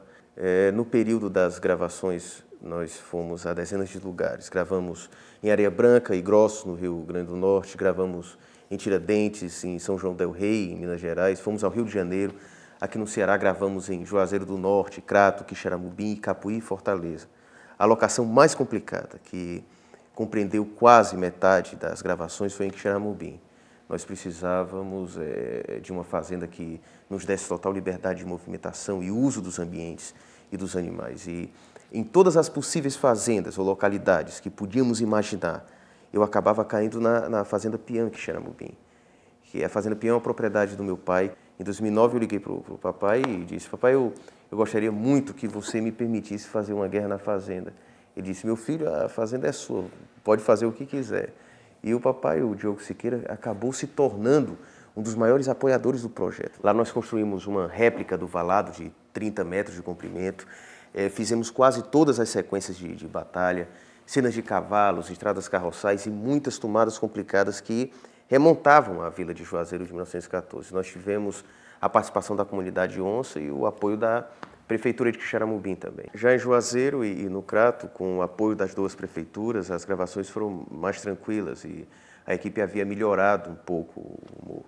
No período das gravações, nós fomos a dezenas de lugares. Gravamos em Areia Branca e Grossos, no Rio Grande do Norte, gravamos em Tiradentes, em São João del Rei, em Minas Gerais, fomos ao Rio de Janeiro. Aqui no Ceará gravamos em Juazeiro do Norte, Crato, Quixeramobim, Capuí e Fortaleza. A locação mais complicada, que compreendeu quase metade das gravações, foi em Quixeramobim. Nós precisávamos de uma fazenda que nos desse total liberdade de movimentação e uso dos ambientes e dos animais. E em todas as possíveis fazendas ou localidades que podíamos imaginar, eu acabava caindo na Fazenda Pião, Quixeramobim, que a Fazenda Pião é uma propriedade do meu pai. Em 2009 eu liguei para o papai e disse: papai, eu gostaria muito que você me permitisse fazer uma guerra na fazenda. Ele disse: meu filho, a fazenda é sua, pode fazer o que quiser. E o papai, o Diogo Siqueira, acabou se tornando um dos maiores apoiadores do projeto. Lá nós construímos uma réplica do valado de 30 metros de comprimento, fizemos quase todas as sequências de batalha, cenas de cavalos, estradas carroçais e muitas tomadas complicadas que remontavam à Vila de Juazeiro de 1914. Nós tivemos a participação da comunidade onça e o apoio da Prefeitura de Quixeramobim também. Já em Juazeiro e no Crato, com o apoio das duas prefeituras, as gravações foram mais tranquilas e a equipe havia melhorado um pouco o humor.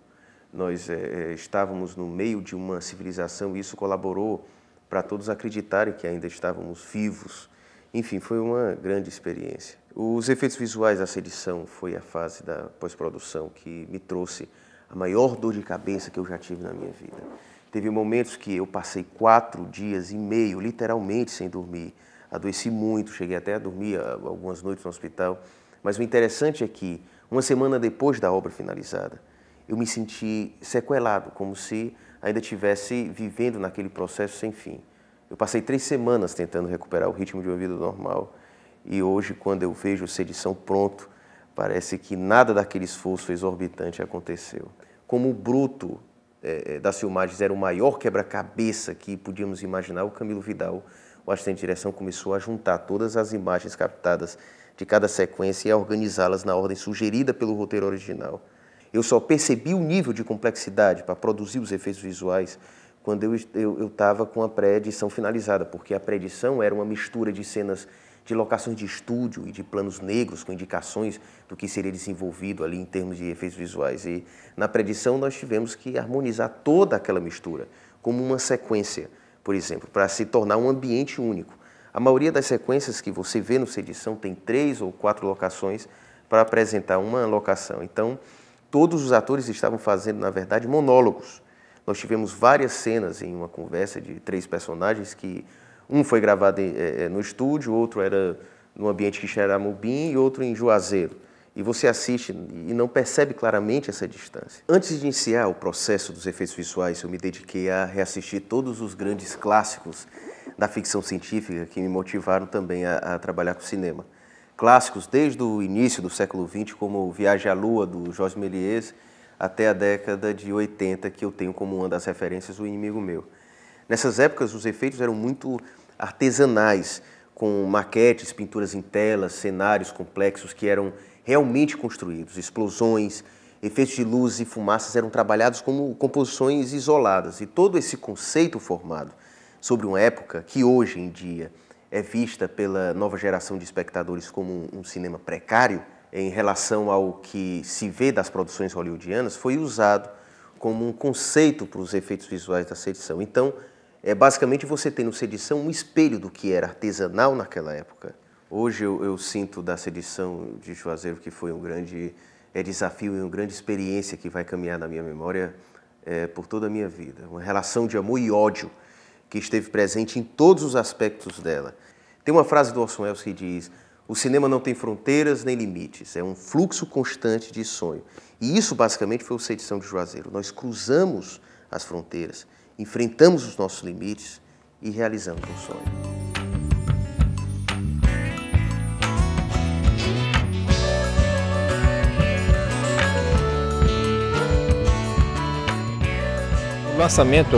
Nós estávamos no meio de uma civilização e isso colaborou para todos acreditarem que ainda estávamos vivos. Enfim, foi uma grande experiência. Os efeitos visuais da Sedição foi a fase da pós-produção que me trouxe a maior dor de cabeça que eu já tive na minha vida. Teve momentos que eu passei 4 dias e meio, literalmente, sem dormir. Adoeci muito, cheguei até a dormir algumas noites no hospital. Mas o interessante é que, uma semana depois da obra finalizada, eu me senti sequelado, como se ainda estivesse vivendo naquele processo sem fim. Eu passei 3 semanas tentando recuperar o ritmo de uma vida normal e hoje, quando eu vejo Sedição pronto, parece que nada daquele esforço exorbitante aconteceu. Como o bruto das filmagens era o maior quebra-cabeça que podíamos imaginar, o Camilo Vidal, o assistente de direção, começou a juntar todas as imagens captadas de cada sequência e a organizá-las na ordem sugerida pelo roteiro original. Eu só percebi o nível de complexidade para produzir os efeitos visuais quando eu estava com a pré-edição finalizada, porque a pré-edição era uma mistura de cenas de locações de estúdio e de planos negros com indicações do que seria desenvolvido ali em termos de efeitos visuais. E na pré-edição nós tivemos que harmonizar toda aquela mistura como uma sequência, por exemplo, para se tornar um ambiente único. A maioria das sequências que você vê no Sedição tem 3 ou 4 locações para apresentar uma locação. Então, todos os atores estavam fazendo, na verdade, monólogos. Nós tivemos várias cenas em uma conversa de 3 personagens que um foi gravado no estúdio, outro era no ambiente Quixeramobim e outro em Juazeiro. e você assiste e não percebe claramente essa distância. Antes de iniciar o processo dos efeitos visuais, eu me dediquei a reassistir todos os grandes clássicos da ficção científica que me motivaram também a trabalhar com cinema. Clássicos desde o início do século XX, como Viagem à Lua, do Jorge Méliès, até a década de 80, que eu tenho como uma das referências O Inimigo Meu. Nessas épocas, os efeitos eram muito artesanais, com maquetes, pinturas em telas, cenários complexos que eram realmente construídos. Explosões, efeitos de luzes e fumaças eram trabalhados como composições isoladas. E todo esse conceito formado sobre uma época que hoje em dia é vista pela nova geração de espectadores como um cinema precário, em relação ao que se vê das produções hollywoodianas, foi usado como um conceito para os efeitos visuais da sedição. Então, basicamente você tem no Sedição um espelho do que era artesanal naquela época. Hoje eu sinto da Sedição de Juazeiro que foi um grande desafio e uma grande experiência que vai caminhar na minha memória por toda a minha vida. Uma relação de amor e ódio que esteve presente em todos os aspectos dela. Tem uma frase do Orson Welles que diz: o cinema não tem fronteiras nem limites, é um fluxo constante de sonho. E isso basicamente foi o Sedição de Juazeiro. Nós cruzamos as fronteiras, enfrentamos os nossos limites e realizamos um sonho. O lançamento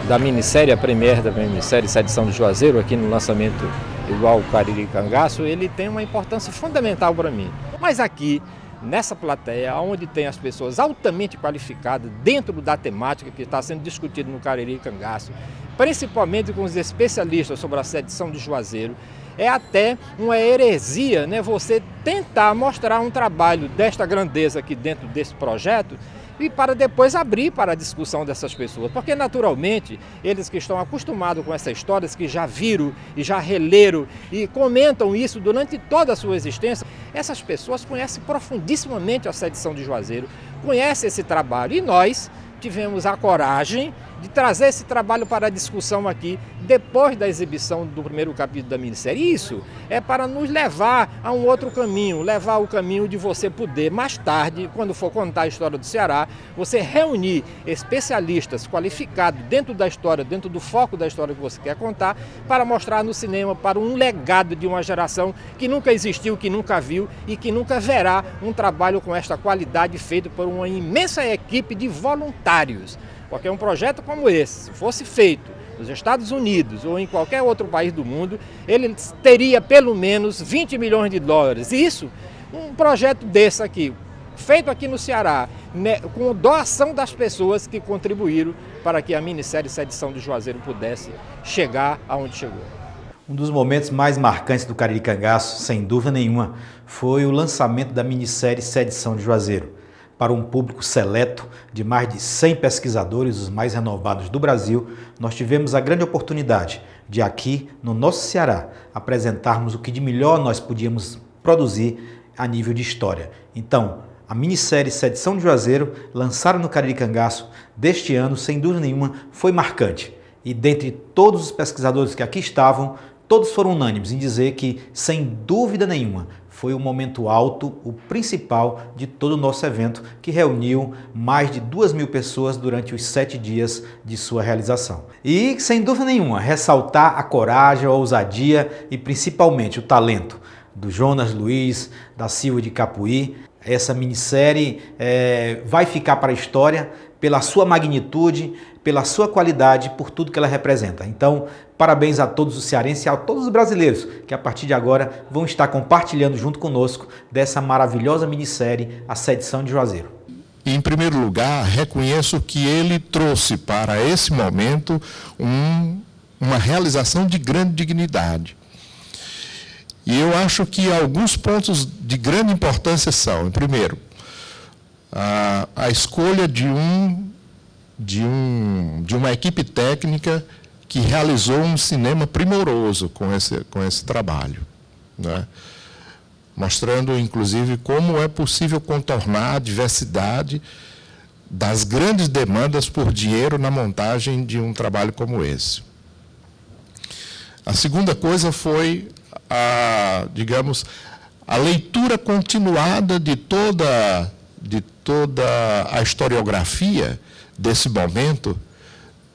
da minissérie, a premiere da minissérie Sedição de Juazeiro, aqui no lançamento igual o Cariri Cangaço, ele tem uma importância fundamental para mim. Mas aqui, nessa plateia, onde tem as pessoas altamente qualificadas dentro da temática que está sendo discutida no Cariri Cangaço, principalmente com os especialistas sobre a Sedição de Juazeiro, é até uma heresia, né, você tentar mostrar um trabalho desta grandeza aqui dentro desse projeto e para depois abrir para a discussão dessas pessoas. Porque, naturalmente, eles que estão acostumados com essas histórias, que já viram e já releram e comentam isso durante toda a sua existência, essas pessoas conhecem profundissimamente a Sedição de Juazeiro, conhecem esse trabalho. E nós tivemos a coragem de trazer esse trabalho para a discussão aqui, depois da exibição do primeiro capítulo da minissérie. Isso é para nos levar a um outro caminho, levar o caminho de você poder, mais tarde, quando for contar a história do Ceará, você reunir especialistas qualificados dentro da história, dentro do foco da história que você quer contar, para mostrar no cinema para um legado de uma geração que nunca existiu, que nunca viu e que nunca verá um trabalho com esta qualidade feito por uma imensa equipe de voluntários. Porque um projeto como esse, se fosse feito nos Estados Unidos ou em qualquer outro país do mundo, ele teria pelo menos 20 milhões de dólares. E isso, um projeto desse aqui, feito aqui no Ceará, né, com doação das pessoas que contribuíram para que a minissérie Sedição de Juazeiro pudesse chegar aonde chegou. Um dos momentos mais marcantes do Cariri Cangaço, sem dúvida nenhuma, foi o lançamento da minissérie Sedição de Juazeiro. Para um público seleto de mais de 100 pesquisadores, os mais renovados do Brasil, nós tivemos a grande oportunidade de aqui, no nosso Ceará, apresentarmos o que de melhor nós podíamos produzir a nível de história. Então, a minissérie Sedição de Juazeiro, lançada no Cariri Cangaço deste ano, sem dúvida nenhuma, foi marcante. E dentre todos os pesquisadores que aqui estavam, todos foram unânimes em dizer que, sem dúvida nenhuma, foi o momento alto, o principal de todo o nosso evento, que reuniu mais de 2.000 pessoas durante os 7 dias de sua realização. E, sem dúvida nenhuma, ressaltar a coragem, a ousadia e principalmente o talento do Jonas Luiz da Silva de Capuí. Essa minissérie vai ficar para a história pela sua magnitude, pela sua qualidade, por tudo que ela representa. Então, parabéns a todos os cearenses e a todos os brasileiros que a partir de agora vão estar compartilhando junto conosco dessa maravilhosa minissérie, A Sedição de Juazeiro. Em primeiro lugar, reconheço que ele trouxe para esse momento uma realização de grande dignidade. E eu acho que alguns pontos de grande importância são, primeiro, a escolha de uma equipe técnica que realizou um cinema primoroso com esse trabalho, né? Mostrando, inclusive, como é possível contornar a diversidade das grandes demandas por dinheiro na montagem de um trabalho como esse. A segunda coisa foi, digamos, a leitura continuada de toda a historiografia desse momento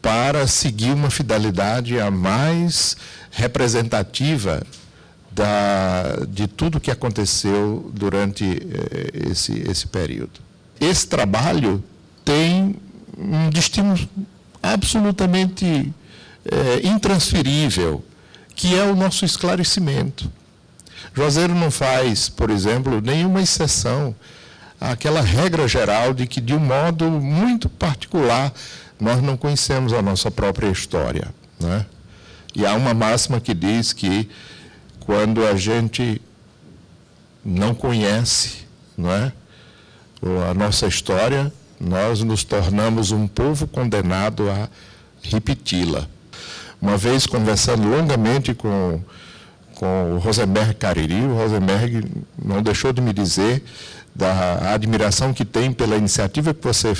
para seguir uma fidelidade a mais representativa de tudo que aconteceu durante esse período. Esse trabalho tem um destino absolutamente intransferível, que é o nosso esclarecimento. Juazeiro não faz, por exemplo, nenhuma exceção àquela regra geral de que, de um modo muito particular, nós não conhecemos a nossa própria história, né? E há uma máxima que diz que quando a gente não conhece, não é, a nossa história, nós nos tornamos um povo condenado a repeti-la. Uma vez, conversando longamente com o Rosenberg Cariri, o Rosenberg não deixou de me dizer da admiração que tem pela iniciativa que você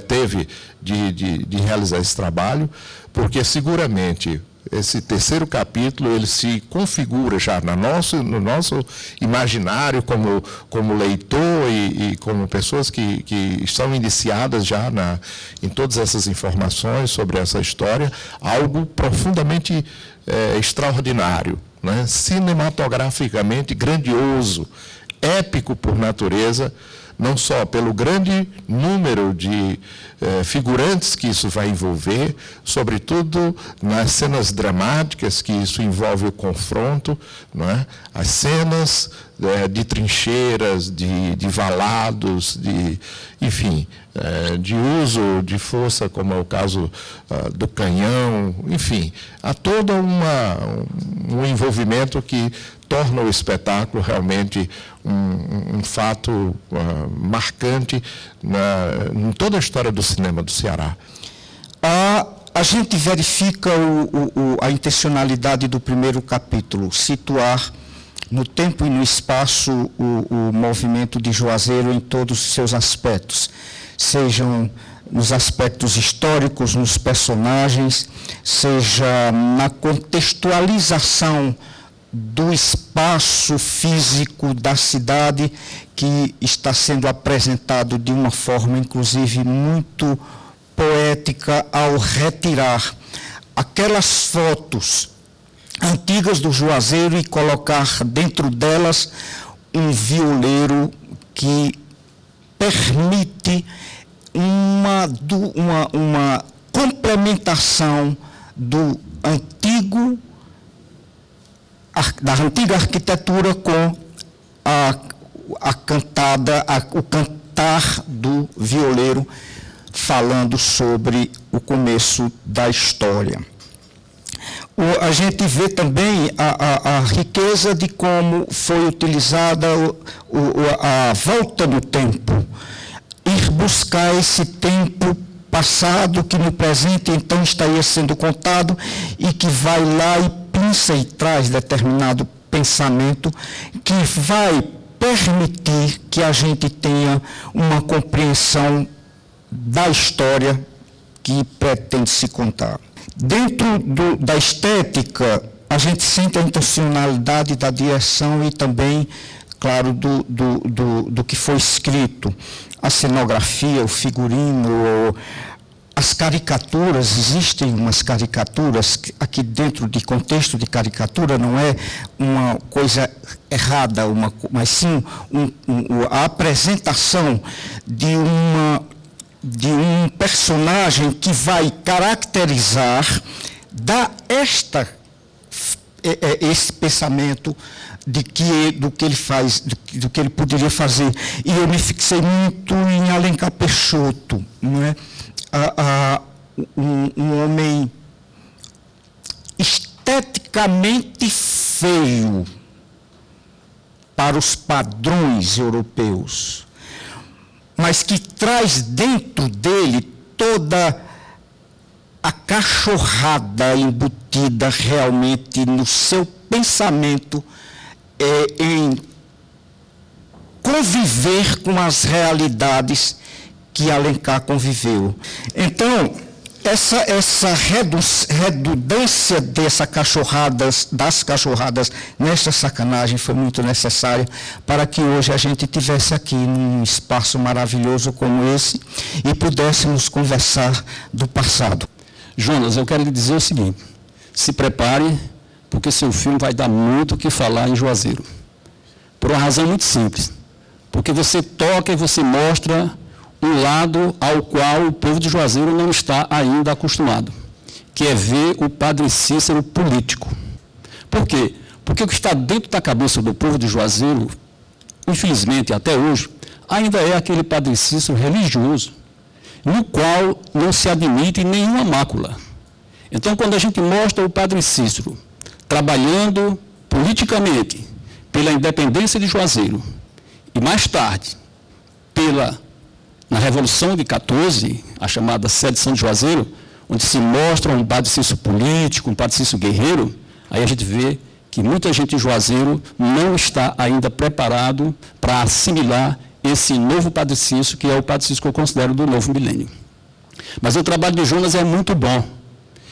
teve de realizar esse trabalho, porque seguramente esse terceiro capítulo ele se configura já no nosso imaginário como leitor e como pessoas que estão iniciadas já em todas essas informações sobre essa história, algo profundamente extraordinário, né? Cinematograficamente grandioso, épico por natureza, não só pelo grande número de figurantes que isso vai envolver, sobretudo nas cenas dramáticas que isso envolve o confronto, não é? As cenas de trincheiras, de valados, enfim, de uso de força, como é o caso do canhão, enfim, há todo um envolvimento que torna o espetáculo realmente um fato marcante em toda a história do cinema do Ceará. A gente verifica a intencionalidade do primeiro capítulo, situar no tempo e no espaço o movimento de Juazeiro em todos os seus aspectos, sejam nos aspectos históricos, nos personagens, seja na contextualização do espaço físico da cidade, que está sendo apresentado de uma forma, inclusive, muito poética, ao retirar aquelas fotos antigas do Juazeiro e colocar dentro delas um violeiro que permite uma complementação da antiga arquitetura com o cantar do violeiro, falando sobre o começo da história. A gente vê também a riqueza de como foi utilizada a volta no tempo, ir buscar esse tempo passado que no presente então estaria sendo contado e que vai lá e pinça e traz determinado pensamento que vai permitir que a gente tenha uma compreensão da história que pretende se contar. Dentro da estética, a gente sente a intencionalidade da direção e também, claro, do que foi escrito. A cenografia, o figurino, as caricaturas, existem umas caricaturas, aqui dentro de contexto de caricatura não é uma coisa errada, mas sim a apresentação de um personagem que vai caracterizar, dar esse pensamento do que ele faz, do que ele poderia fazer. E eu me fixei muito em Alencar Peixoto, não é? Um homem esteticamente feio para os padrões europeus, mas que traz dentro dele toda a cachorrada embutida realmente no seu pensamento em conviver com as realidades que Alencar conviveu. Então, essa redundância das cachorradas nesta sacanagem foi muito necessária para que hoje a gente tivesse aqui num espaço maravilhoso como esse e pudéssemos conversar do passado. Jonas, eu quero lhe dizer o seguinte, se prepare, porque seu filme vai dar muito o que falar em Juazeiro. Por uma razão muito simples, porque você toca e você mostra um lado ao qual o povo de Juazeiro não está ainda acostumado, que é ver o Padre Cícero político. Por quê? Porque o que está dentro da cabeça do povo de Juazeiro, infelizmente até hoje, ainda é aquele Padre Cícero religioso, no qual não se admite nenhuma mácula. Então, quando a gente mostra o Padre Cícero trabalhando politicamente pela independência de Juazeiro, e mais tarde, na Revolução de 14, a chamada Sedição de Juazeiro, onde se mostra um Padre Cícero político, um Padre Cícero guerreiro, aí a gente vê que muita gente em Juazeiro não está ainda preparado para assimilar esse novo Padre Cícero, que é o Padre Cícero que eu considero do novo milênio. Mas o trabalho de Jonas é muito bom.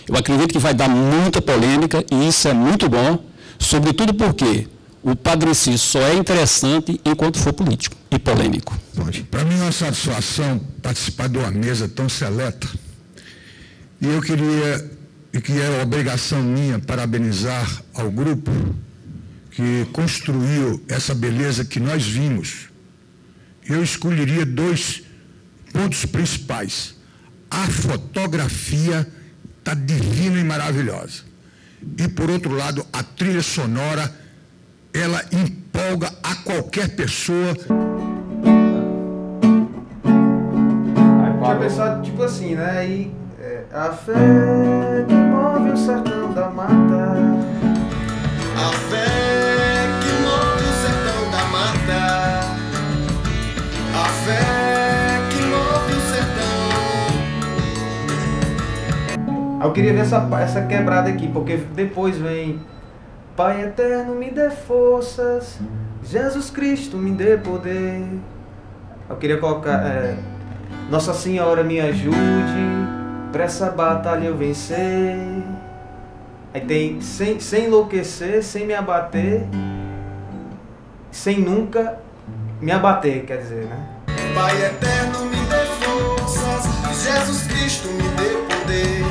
Eu acredito que vai dar muita polêmica, e isso é muito bom, sobretudo porque o Padre Cícero só é interessante enquanto for político e polêmico. Para mim é uma satisfação participar de uma mesa tão seleta. E eu queria, e que é obrigação minha, parabenizar ao grupo que construiu essa beleza que nós vimos. Eu escolheria 2 pontos principais. A fotografia está divina e maravilhosa. E, por outro lado, a trilha sonora, ela empolga a qualquer pessoa. Tinha pensado, tipo assim, né? Aí, a fé que move o sertão da mata. A fé que move o sertão da mata. A fé que move o sertão. Eu queria ver essa quebrada aqui, porque depois vem: Pai eterno, me dê forças, Jesus Cristo, me dê poder. Eu queria colocar: Nossa Senhora, me ajude, pra essa batalha eu vencer. Aí tem sem enlouquecer, sem me abater, sem nunca me abater, quer dizer, né? Pai eterno, me dê forças, Jesus Cristo, me dê poder.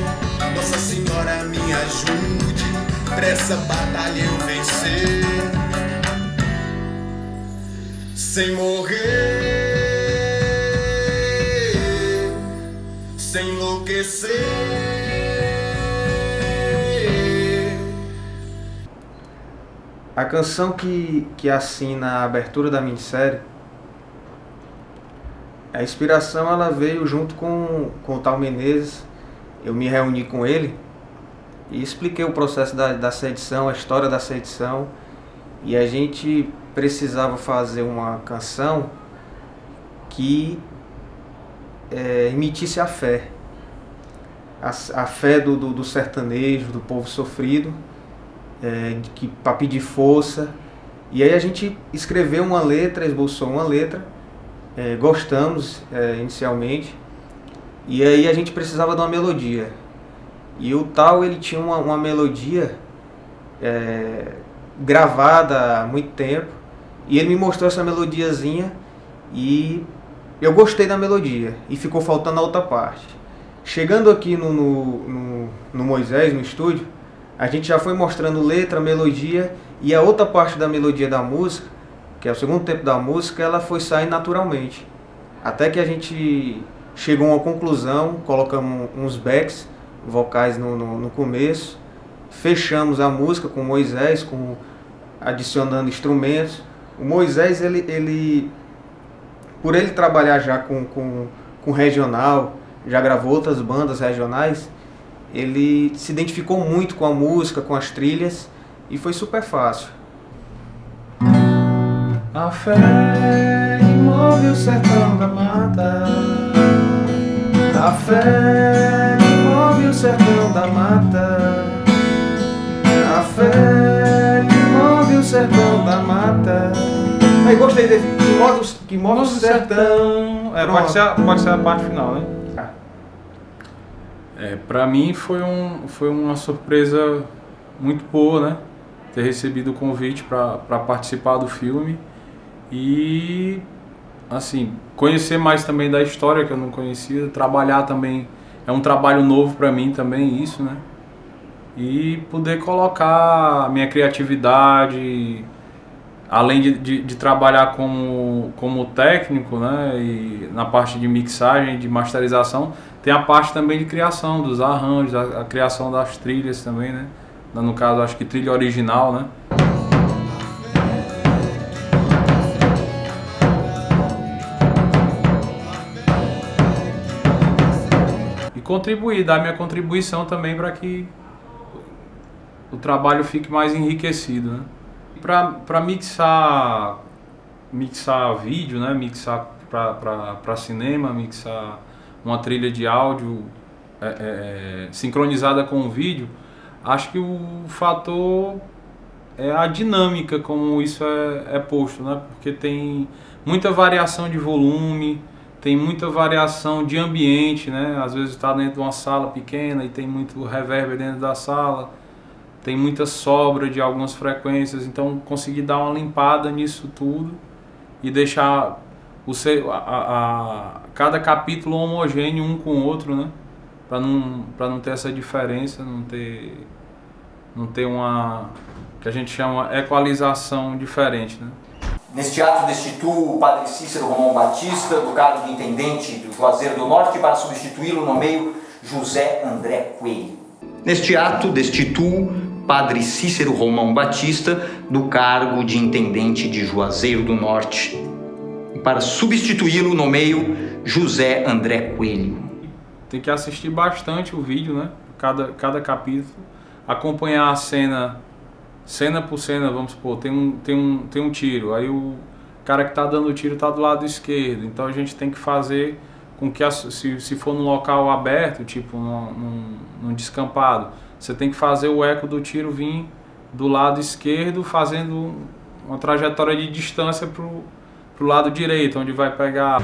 Nossa Senhora, me ajude, pra essa batalha eu vencer. Sem morrer, sem enlouquecer. A canção que assina a abertura da minissérie, a inspiração ela veio junto com o Tal Menezes. Eu me reuni com ele e expliquei o processo da sedição, a história da sedição, e a gente precisava fazer uma canção que emitisse a fé. A fé do sertanejo, do povo sofrido, para pedir força. E aí a gente escreveu uma letra, esboçou uma letra, gostamos inicialmente, e aí a gente precisava de uma melodia. E o Tal, ele tinha uma melodia gravada há muito tempo, e ele me mostrou essa melodiazinha, e eu gostei da melodia, e ficou faltando a outra parte. Chegando aqui no Moisés, no estúdio, a gente já foi mostrando letra, melodia, e a outra parte da melodia da música, que é o segundo tempo da música, ela foi saindo naturalmente. Até que a gente chegou a uma conclusão, colocamos uns backs vocais no começo, fechamos a música com Moisés, adicionando instrumentos. O Moisés, ele por ele trabalhar já com regional, já gravou outras bandas regionais, ele se identificou muito com a música, com as trilhas, e foi super fácil. A fé que move o sertão da mata. A fé que move o sertão da mata. A fé que move o sertão da mata. Aí gostei desse, que move o sertão. Pode ser a parte final, né? Para mim foi uma surpresa muito boa, né? Ter recebido o convite para participar do filme e, assim, conhecer mais também da história que eu não conhecia, trabalhar também, é um trabalho novo para mim também isso, né? E poder colocar a minha criatividade, além de trabalhar como técnico, né, e na parte de mixagem, de masterização, tem a parte também de criação dos arranjos, a criação das trilhas também, né? No caso, acho que trilha original, né? E contribuir, dar minha contribuição também para que o trabalho fique mais enriquecido, né? Para mixar vídeo, né? Mixar para cinema, mixar uma trilha de áudio sincronizada com o vídeo, acho que o fator é a dinâmica como isso é posto, né? Porque tem muita variação de volume, tem muita variação de ambiente, né? Às vezes está dentro de uma sala pequena e tem muito reverb dentro da sala, tem muita sobra de algumas frequências, então conseguir dar uma limpada nisso tudo e deixar cada capítulo homogêneo um com o outro, né? Para não ter essa diferença, não ter uma, que a gente chama equalização diferente, né? Neste ato destituo o padre Cícero Romão Batista do cargo de intendente do Juazeiro do Norte para substituí-lo nomeio José André Coelho. Neste ato destituo padre Cícero Romão Batista do cargo de intendente de Juazeiro do Norte e para substituí-lo nomeio José André Coelho. Tem que assistir bastante o vídeo, né? Cada capítulo, acompanhar a cena por cena, vamos supor, tem um tiro, aí o cara que está dando o tiro está do lado esquerdo, então a gente tem que fazer com que, se for num local aberto, tipo num descampado, você tem que fazer o eco do tiro vir do lado esquerdo, fazendo uma trajetória de distância pro lado direito, onde vai pegar.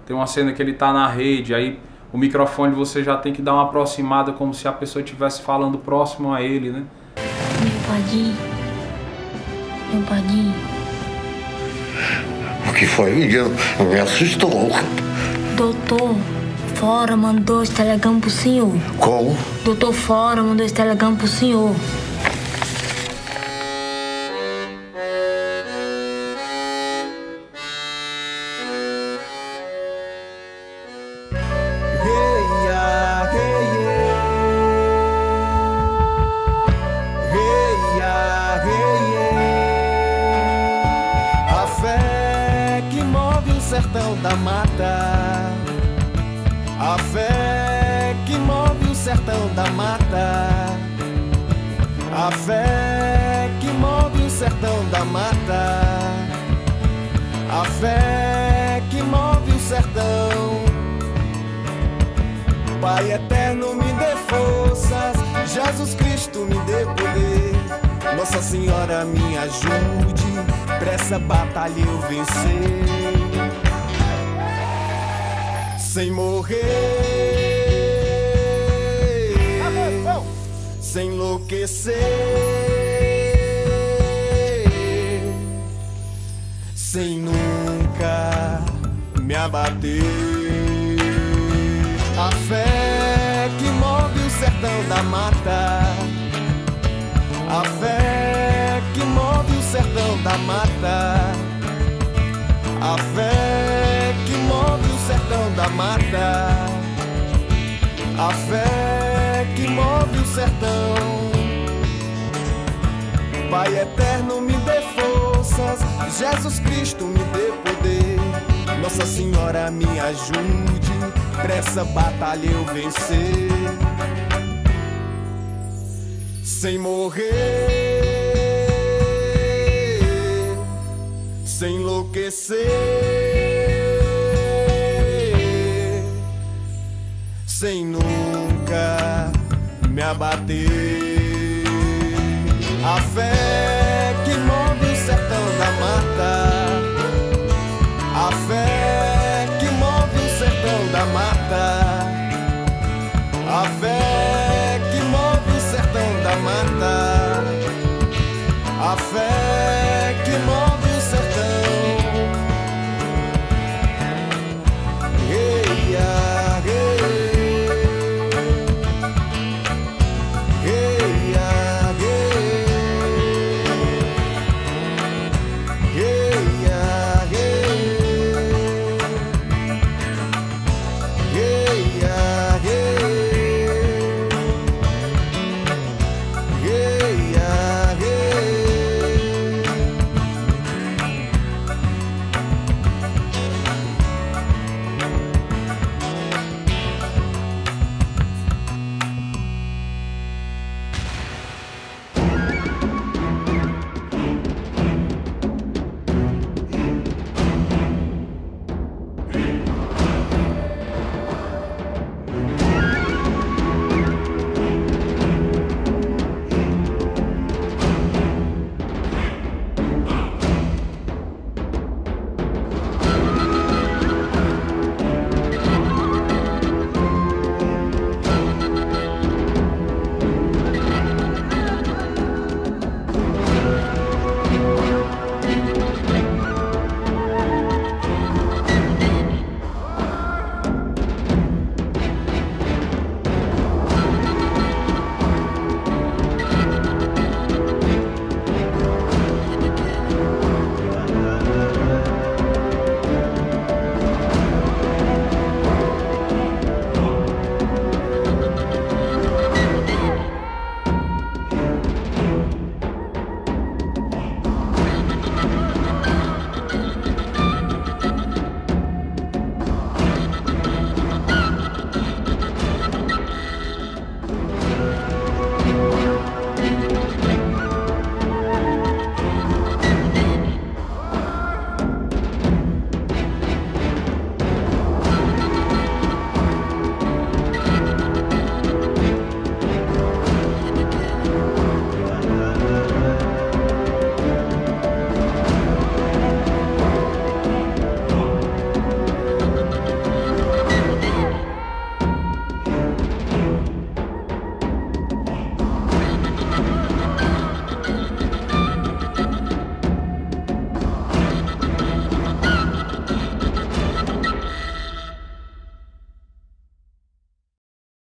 Tem uma cena que ele está na rede, aí o microfone você já tem que dar uma aproximada, como se a pessoa estivesse falando próximo a ele, né? Meu padrinho. O que foi? Me assustou. Doutor Fora mandou esse telegrama pro senhor. Como? Doutor Fora mandou esse telegrama pro senhor. Da mata, a fé que move o sertão da mata, a fé que move o sertão da mata, a fé que move o sertão. Pai eterno, me dê forças, Jesus Cristo, me dê poder, Nossa Senhora me ajude, pra essa batalha eu vencer. Sem morrer, sem enlouquecer, sem nunca me abater. A fé que move o sertão da mata, a fé que move o sertão da mata, a fé que move o sertão da mata, a fé que move o sertão. Pai eterno, me dê forças, Jesus Cristo, me dê poder, Nossa Senhora me ajude, pra essa batalha eu vencer. Sem morrer, sem enlouquecer, sem nunca me abater. A fé que move o sertão da mata, A fé que move